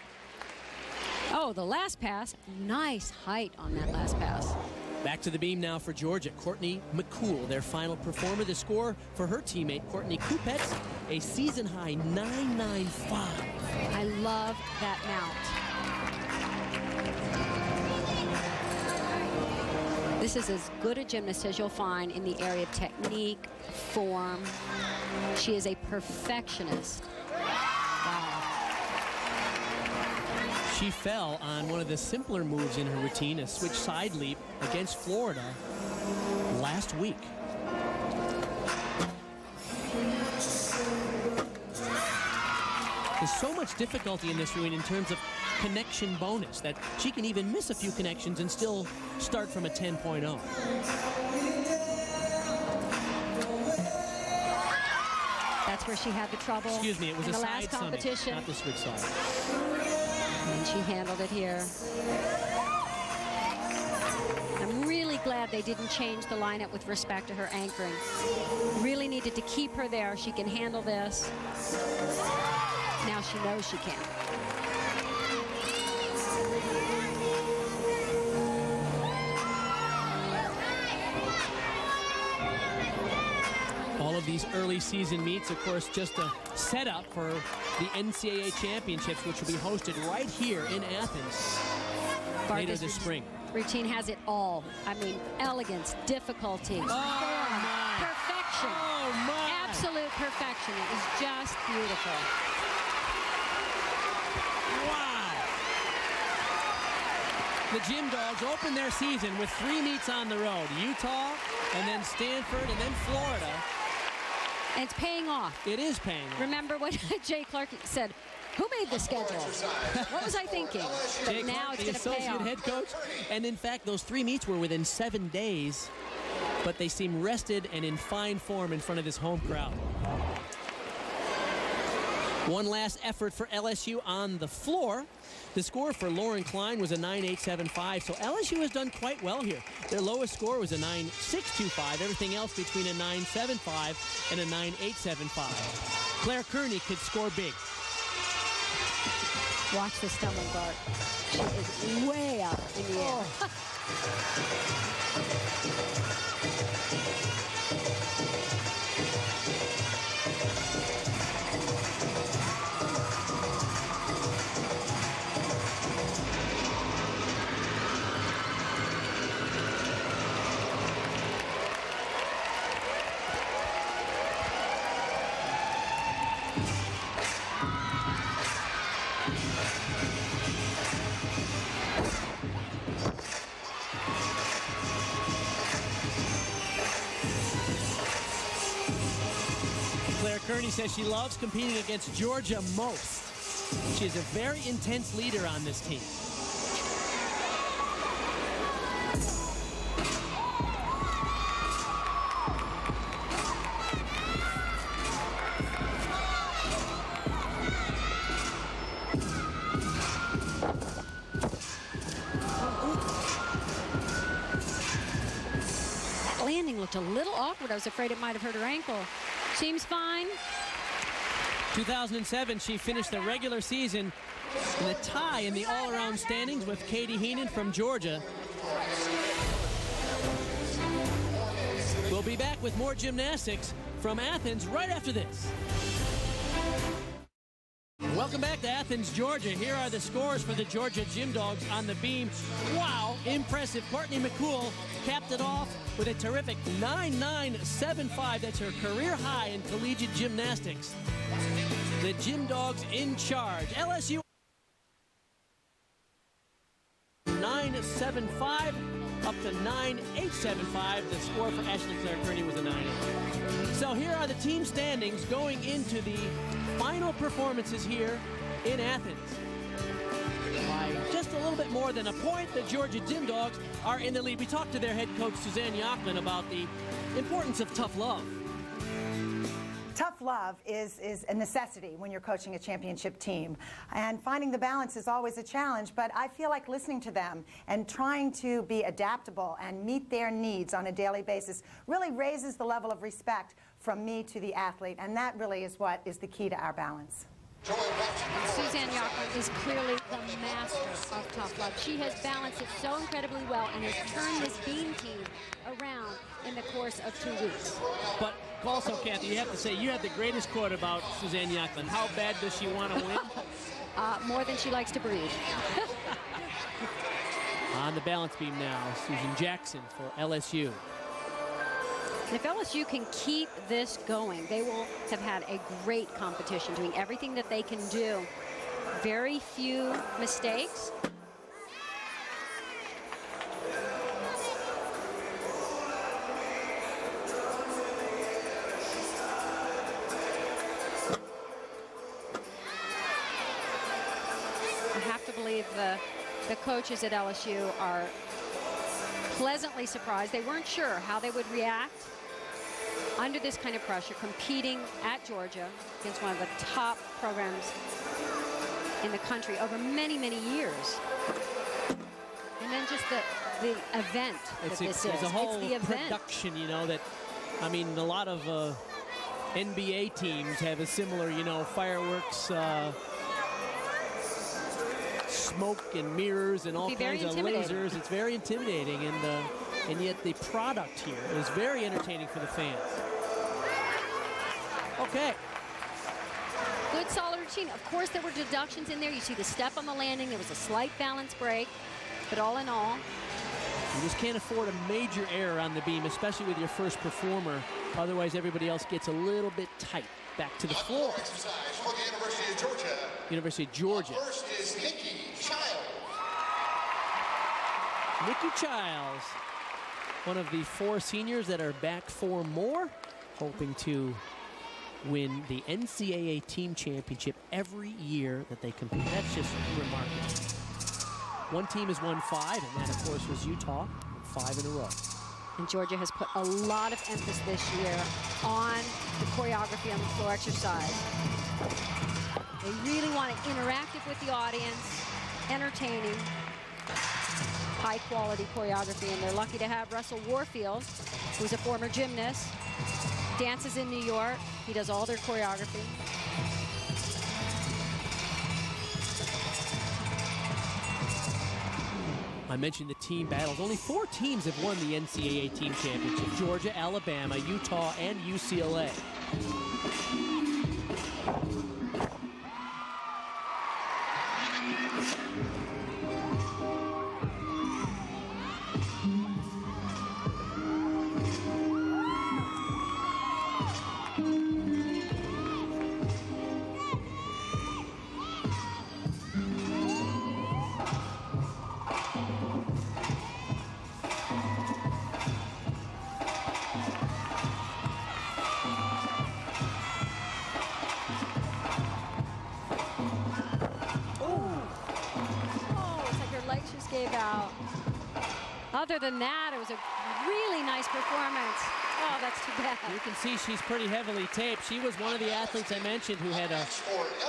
Oh, the last pass. Nice height on that last pass. Back to the beam now for Georgia. Courtney McCool, their final performer. The score for her teammate, Courtney Kupets, a season-high 9.95. I love that mount. This is as good a gymnast as you'll find in the area of technique, form. She is a perfectionist. Wow. She fell on one of the simpler moves in her routine, a switch side leap against Florida last week. There's so much difficulty in this routine in terms of connection bonus that she can even miss a few connections and still start from a 10.0. That's where she had the trouble. Excuse me, it was in a the side last competition. summit, not the switch side. And she handled it here. I'm really glad they didn't change the lineup with respect to her anchoring. Really needed to keep her there. She can handle this. Now she knows she can. All of these early season meets, of course, just a setup for the NCAA championships, which will be hosted right here in Athens later this spring. Routine has it all. I mean, elegance, difficulty, form, perfection. Oh, my. Absolute perfection. It is just beautiful. Wow. The Gym Dogs open their season with 3 meets on the road. Utah, and then Stanford, and then Florida. And it's paying off. It is paying off. Remember what Jay Clark said, who made the schedule? What was I thinking? But Jay now Clark, it's the going to pay associate off. head coach. And in fact, those 3 meets were within 7 days but they seem rested and in fine form in front of this home crowd. One last effort for LSU on the floor. The score for Lauren Klein was a 9.875, so LSU has done quite well here. Their lowest score was a 9.625. Everything else between a 9.75 and a 9.875. Claire Kearney could score big. Watch the stumble guard. She is way up in the air. Kearney says she loves competing against Georgia most. She is a very intense leader on this team. That landing looked a little awkward. I was afraid it might have hurt her ankle. Seems fine. 2007, she finished the regular season in a tie in the all-around standings with Katie Heenan from Georgia. We'll be back with more gymnastics from Athens right after this. Welcome back to Athens, Georgia. Here are the scores for the Georgia Gym Dogs on the beam. Wow, impressive. Courtney McCool capped it off with a terrific 9.975. That's her career high in collegiate gymnastics. The Gym Dogs in charge. LSU 9.75 up to 9.875. The score for Ashley Claire Kearney was a 9.8. So here are the team standings going into the final performances here in Athens. By just a little bit more than a point, the Georgia Gym Dogs are in the lead. We talked to their head coach, Suzanne Yocklin, about the importance of tough love. Tough love is a necessity when you're coaching a championship team. And finding the balance is always a challenge, but I feel like listening to them and trying to be adaptable and meet their needs on a daily basis really raises the level of respect from me to the athlete, and that really is what is the key to our balance. Suzanne Yocklin is clearly the master of tough love. She has balanced it so incredibly well and has turned this beam team around in the course of 2 weeks. But also, Kathy, you have to say, you have the greatest quote about Suzanne Yocklin. How bad does she want to win? More than she likes to breathe. On the balance beam now, Susan Jackson for LSU. And if LSU can keep this going, they will have had a great competition, doing everything that they can do. Very few mistakes. I have to believe the coaches at LSU are pleasantly surprised. They weren't sure how they would react under this kind of pressure, competing at Georgia against one of the top programs in the country over many, many years. And then just the event that this is. It's a whole it's the event. production, you know, that, I mean, a lot of NBA teams have a similar, you know, fireworks, smoke and mirrors and all kinds of lasers. It's very intimidating, and yet the product here is very entertaining for the fans. Okay. Good solid routine. Of course, there were deductions in there. You see the step on the landing. There was a slight balance break. But all in all, you just can't afford a major error on the beam, especially with your first performer. Otherwise, everybody else gets a little bit tight. Back to the floor. Exercise for the University of Georgia. University of Georgia. First is Nikki Childs. Nikki Childs, one of the 4 seniors that are back for more, hoping to win the NCAA team championship every year that they compete. That's just remarkable. One team has won 5, and that, of course, was Utah, 5 in a row. And Georgia has put a lot of emphasis this year on the choreography on the floor exercise. They really want it interactive with the audience, entertaining, high-quality choreography, and they're lucky to have Russell Warfield, who's a former gymnast, dances in New York. He does all their choreography. I mentioned the team battles. Only 4 teams have won the NCAA team championship: Georgia, Alabama, Utah, and UCLA. Gave out. Other than that, it was a really nice performance. Oh, that's too bad. You can see she's pretty heavily taped. She was one of the athletes I mentioned who had a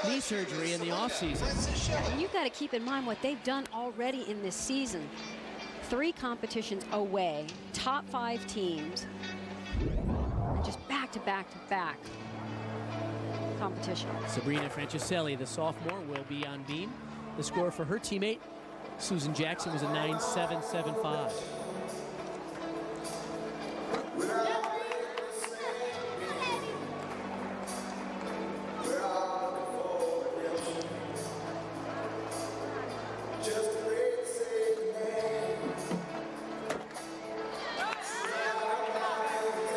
knee surgery in the offseason. And you've got to keep in mind what they've done already in this season. 3 competitions away, top 5 teams, and just back-to-back-to-back competition. Sabrina Franchiselli, the sophomore, will be on beam. The score for her teammate, Susan Jackson, was a 9.775.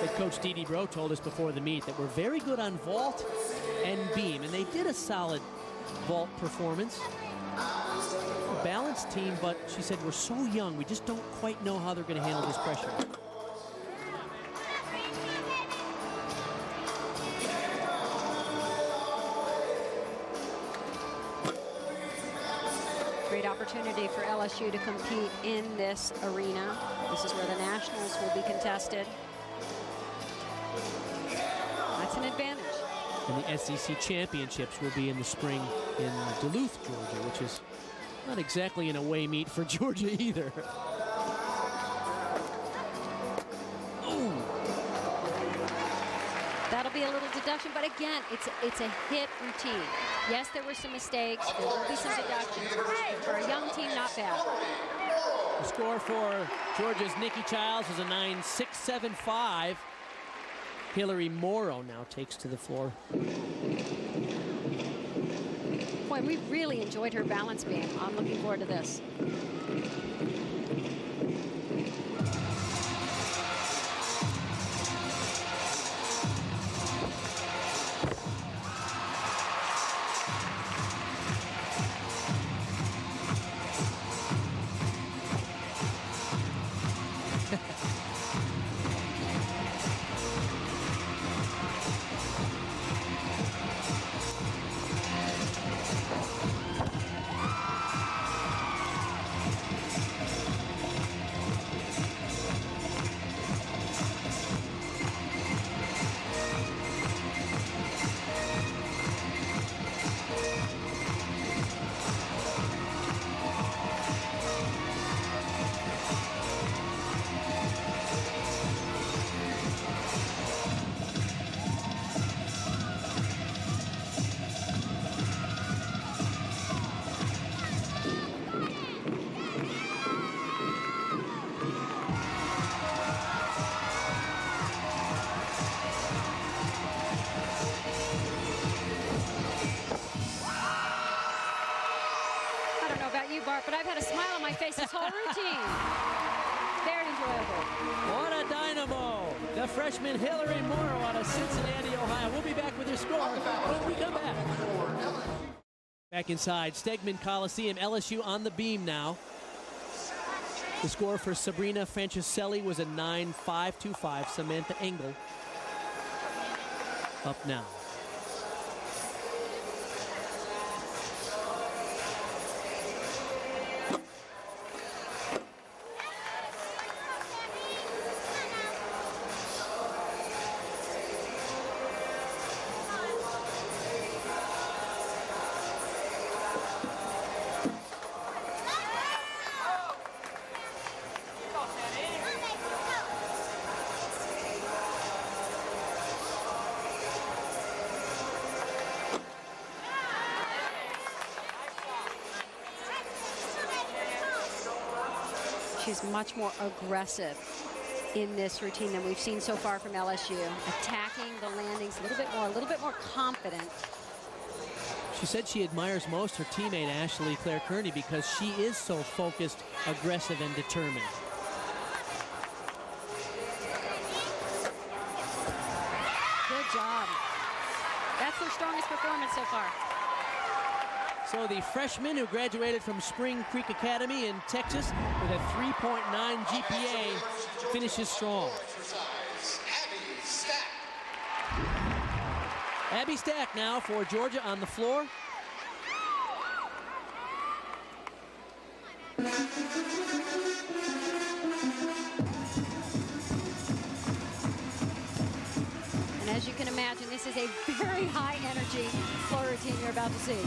Head coach Dee Dee Bro told us before the meet that we're very good on vault and beam, and they did a solid vault performance. Balanced team, but she said we're so young, we just don't quite know how they're going to handle this pressure. Great opportunity for LSU to compete in this arena. This is where the Nationals will be contested. That's an advantage. And the SEC championships will be in the spring in Duluth, Georgia, which is not exactly an away meet for Georgia either. Ooh. That'll be a little deduction, but again, it's a hit routine. Yes, there were some mistakes. There will be some deductions. For a young team, not bad. The score for Georgia's Nikki Childs was a 9.675. Hillary Morrow now takes to the floor. Boy, we really enjoyed her balance beam. I'm looking forward to this. But I've had a smile on my face this whole routine. Very enjoyable. What a dynamo. The freshman Hillary Morrow out of Cincinnati, Ohio. We'll be back with your score when we come back. Back inside Stegman Coliseum, LSU on the beam now. The score for Sabrina Franchiselli was a 9.525. Samantha Engel up now. She's much more aggressive in this routine than we've seen so far from LSU. Attacking the landings a little bit more confident. She said she admires most her teammate Ashley Claire Kearney because she is so focused, aggressive, and determined. Good job. That's their strongest performance so far. So the freshman who graduated from Spring Creek Academy in Texas with a 3.9 GPA finishes strong. Abby Stack now for Georgia on the floor. And as you can imagine, this is a very high energy floor routine you're about to see.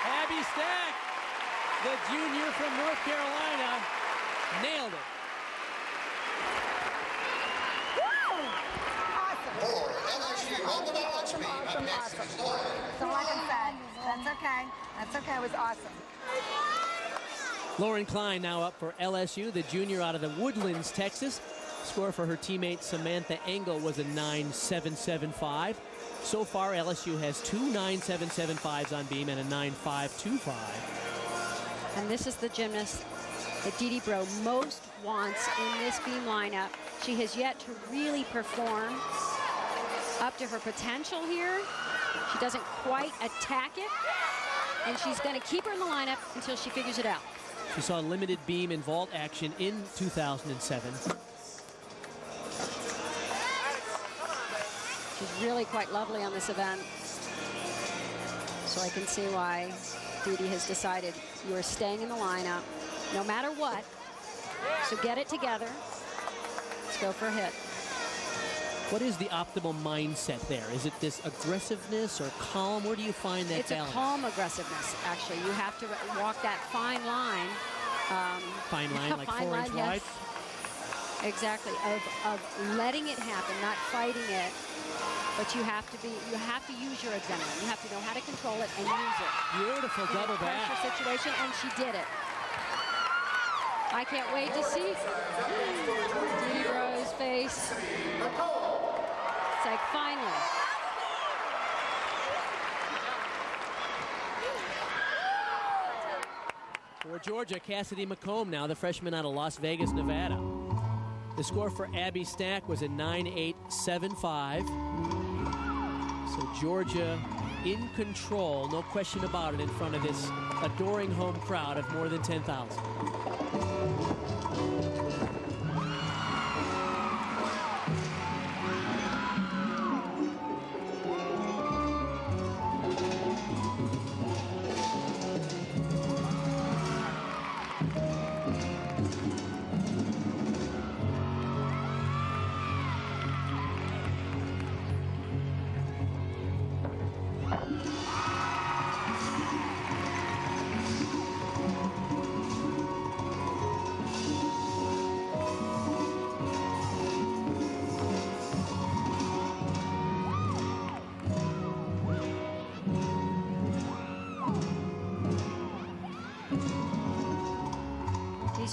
Abby Stack, the junior from North Carolina, nailed it. For LSU on the balance beam. Up next is Lauren. So like I said, that's okay. That's okay. It was awesome. Lauren Klein now up for LSU, the junior out of the Woodlands, Texas. Score for her teammate Samantha Engel was a 9.775. So far, LSU has two 9.775s on beam and a 9.525. And this is the gymnast that Dee Bro most wants in this beam lineup. She has yet to really perform up to her potential here. She doesn't quite attack it, and she's going to keep her in the lineup until she figures it out. She saw limited beam and vault action in 2007. She's really quite lovely on this event. So I can see why Dee has decided you are staying in the lineup no matter what. So get it together. Let's go for a hit. What is the optimal mindset there? Is it this aggressiveness or calm? Where do you find that balance? It's a calm aggressiveness, actually. You have to walk that fine line. Fine line, like fine 4 line, inch yes. wide? Exactly, of letting it happen, not fighting it. But you have to use your adrenaline. You have to know how to control it and use it. Beautiful double back. Pressure situation, and she did it. I can't wait to see Dee Bro's face. It's like, finally. For Georgia, Cassidy McComb now, the freshman out of Las Vegas, Nevada. The score for Abby Stack was a 9.875. So Georgia in control, no question about it, in front of this adoring home crowd of more than 10,000.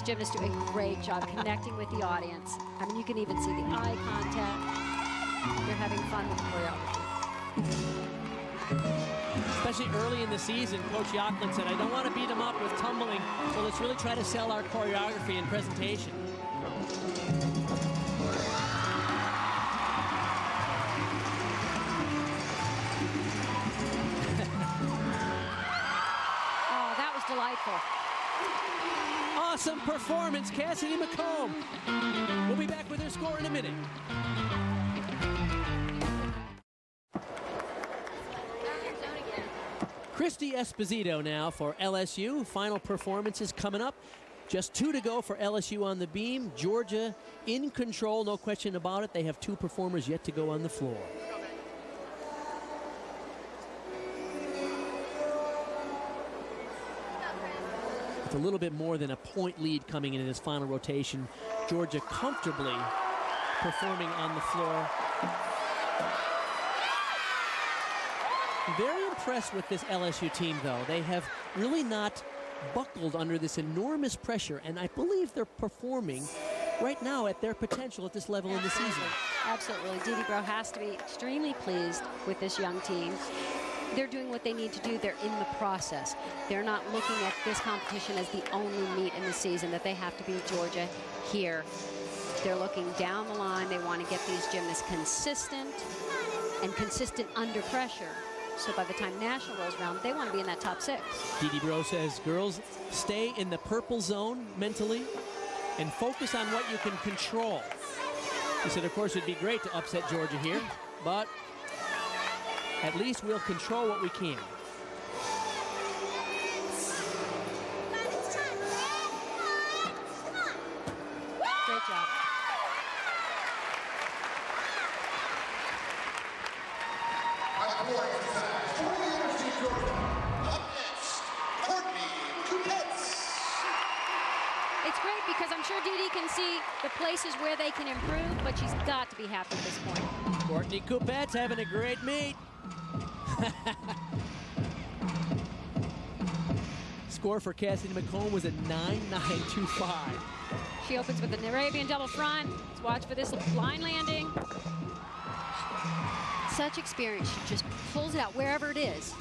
Gymnasts do a great job connecting with the audience. I mean, you can even see the eye contact. You're having fun with the choreography. Especially early in the season, Coach Yoklin said, I don't want to beat them up with tumbling, so let's really try to sell our choreography and presentation. Oh, that was delightful. Awesome performance, Cassidy McComb. We'll be back with her score in a minute. Christy Esposito now for LSU. Final performance is coming up. Just 2 to go for LSU on the beam. Georgia in control, no question about it. They have 2 performers yet to go on the floor. With a little bit more than a point lead coming in this final rotation, Georgia comfortably performing on the floor. Very impressed with this LSU team, though. They have really not buckled under this enormous pressure, and I believe they're performing right now at their potential at this level in the season. Absolutely. Dee Dee Bro has to be extremely pleased with this young team. They're doing what they need to do. They're in the process. They're not looking at this competition as the only meet in the season, that they have to beat Georgia here. They're looking down the line. They want to get these gymnasts consistent and consistent under pressure. So by the time national rolls around, they want to be in that top 6. Dee Dee Bro says, girls, stay in the purple zone mentally and focus on what you can control. He said, of course, it'd be great to upset Georgia here, but at least we'll control what we can. Great job. It's great because I'm sure Dee Dee can see the places where they can improve, but she's got to be happy at this point. Courtney Coupette's having a great meet. Score for Cassidy McComb was a 9.925. She opens with an Arabian double front. Let's watch for this line landing. Such experience. She just pulls it out wherever it is.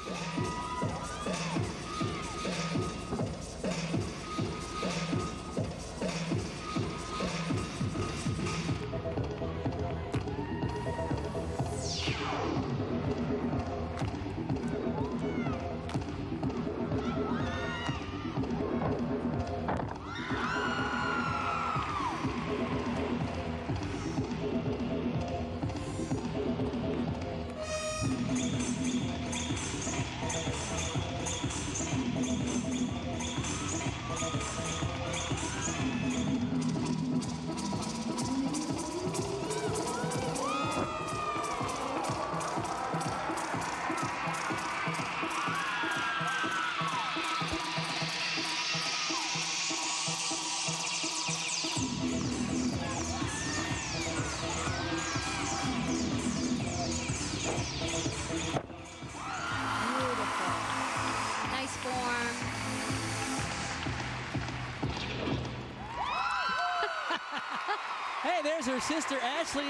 Hey, there's her sister, Ashley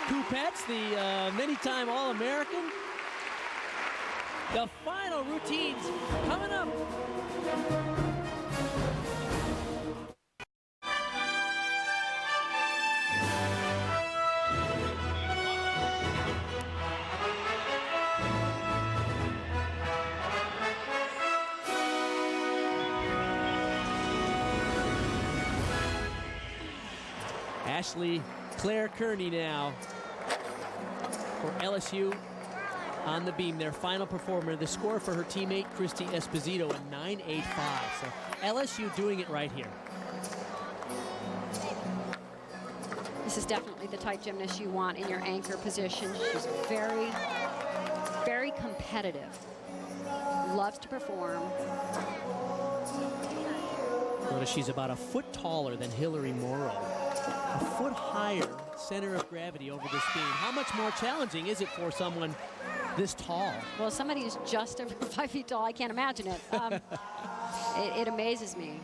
Coupette's, the many-time All-American. The final routines coming up. Ashley Claire Kearney now for LSU on the beam, their final performer. The score for her teammate Christy Esposito, a 9.85. So LSU doing it right here. This is definitely the type gymnast you want in your anchor position. She's very, very competitive. Loves to perform. Notice she's about a foot taller than Hillary Morrow. A foot higher center of gravity over this beam. How much more challenging is it for someone this tall? Well, somebody who's just over 5 feet tall, I can't imagine it. It amazes me.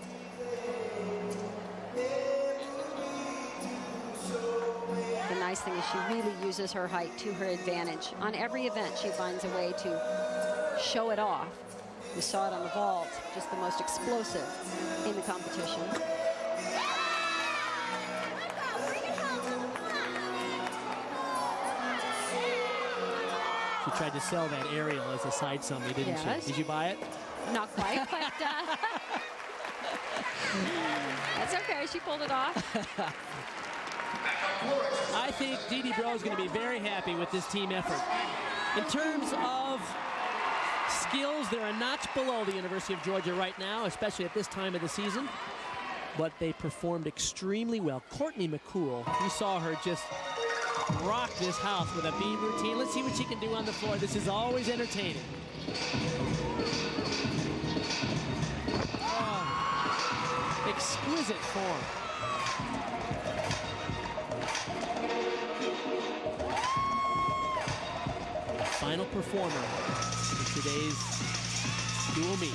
The nice thing is she really uses her height to her advantage. On every event, she finds a way to show it off. We saw it on the vault, just the most explosive in the competition. She tried to sell that aerial as a side something, didn't Yes. she? Did you buy it? Not quite, but that's okay. She pulled it off. I think Dee Bro is going to be very happy with this team effort. In terms of skills, they're a notch below the University of Georgia right now, especially at this time of the season. But they performed extremely well. Courtney McCool, you saw her just rock this house with a beam routine. Let's see what she can do on the floor. This is always entertaining. Oh, exquisite form. Final performer in today's dual meet.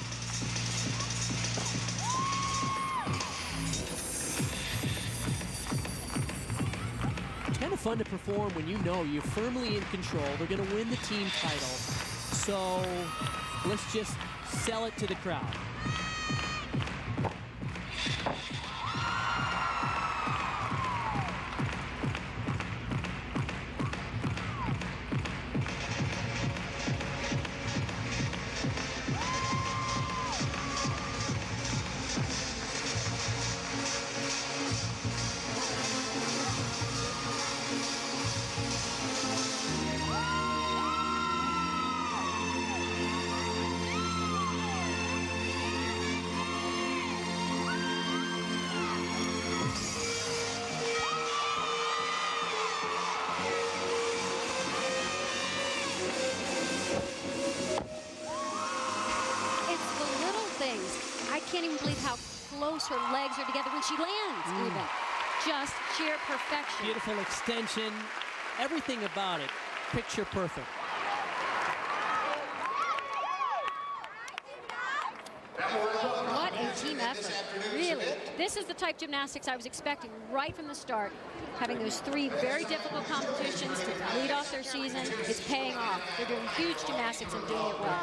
It's kind of fun to perform when you know you're firmly in control. They're going to win the team title. So let's just sell it to the crowd. I can't even believe how close her legs are together when she lands, even. Just sheer perfection. Beautiful extension. Everything about it, picture perfect. What a team effort, really. This is the type of gymnastics I was expecting right from the start. Having those three very difficult competitions to lead off their season is paying off. They're doing huge gymnastics and doing it well.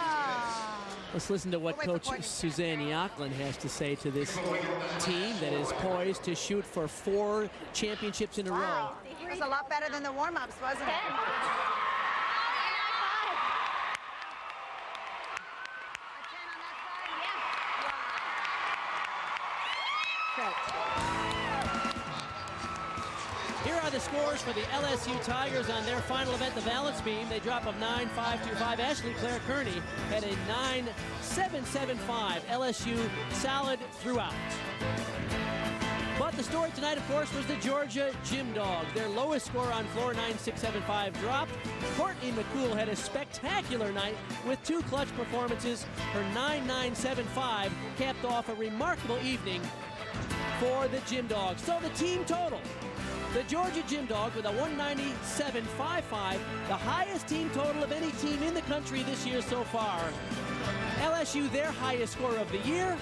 Let's listen to what Coach Suzanne Yocklin has to say to this team that is poised to shoot for 4 championships in a row. It was a lot better than the warm-ups, wasn't it? Here are the scores for the LSU Tigers on their final event, the balance beam. They drop of 9.525. Ashley Claire Kearney had a 9.775. LSU solid throughout. But the story tonight, of course, was the Georgia Gym Dogs. Their lowest score on floor, 9.675, dropped. Courtney McCool had a spectacular night with 2 clutch performances. Her 9.975 capped off a remarkable evening for the Gym Dogs. So the team total, the Georgia Gym Dogs with a 197.55, the highest team total of any team in the country this year so far. LSU, their highest score of the year,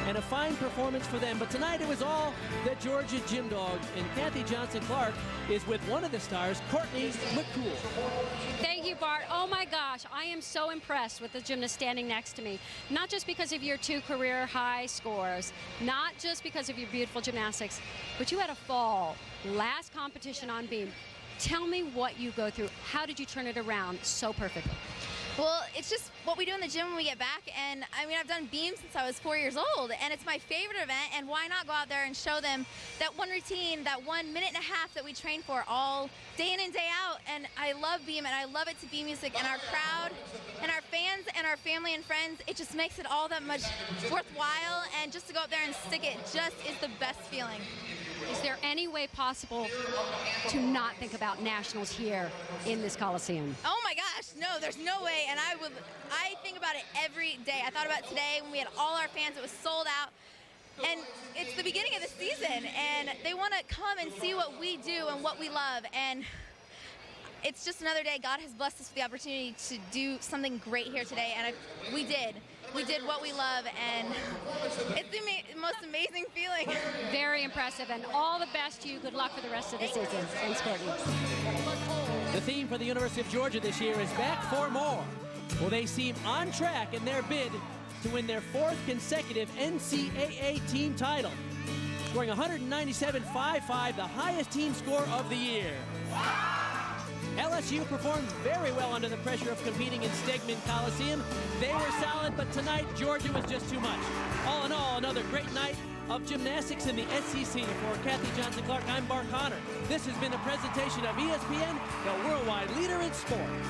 and a fine performance for them. But tonight it was all the Georgia Gym Dogs, and Kathy Johnson-Clark is with one of the stars, Courtney McCool. Thank you, Bart. Oh my gosh, I am so impressed with the gymnast standing next to me. Not just because of your 2 career high scores, not just because of your beautiful gymnastics, but you had a fall last competition on beam. Tell me what you go through. How did you turn it around so perfectly? Well, it's just what we do in the gym when we get back, and I mean, I've done beam since I was 4 years old, and it's my favorite event, and why not go out there and show them that one routine, that 1.5 minutes that we train for all day in and day out. And I love beam, and I love it to be music, and our crowd and our fans and our family and friends, it just makes it all that much worthwhile, and just to go out there and stick it just is the best feeling. Is there any way possible to not think about nationals here in this Coliseum? Oh my gosh, no, there's no way. And I think about it every day. I thought about today when we had all our fans, it was sold out. And it's the beginning of the season, and they want to come and see what we do and what we love. And it's just another day. God has blessed us with the opportunity to do something great here today, and we did. we did what we love, and it's the most amazing feeling. Very impressive, and all the best to you. Good luck for the rest of the season. Thanks, Courtney. The theme for the University of Georgia this year is back for more. Well, they seem on track in their bid to win their 4th consecutive NCAA team title, scoring 197.55, the highest team score of the year. LSU performed very well under the pressure of competing in Stegman Coliseum. They were solid, but tonight Georgia was just too much. All in all, another great night of gymnastics in the SEC. For Kathy Johnson-Clark, I'm Bart Connor. This has been a presentation of ESPN, the worldwide leader in sports.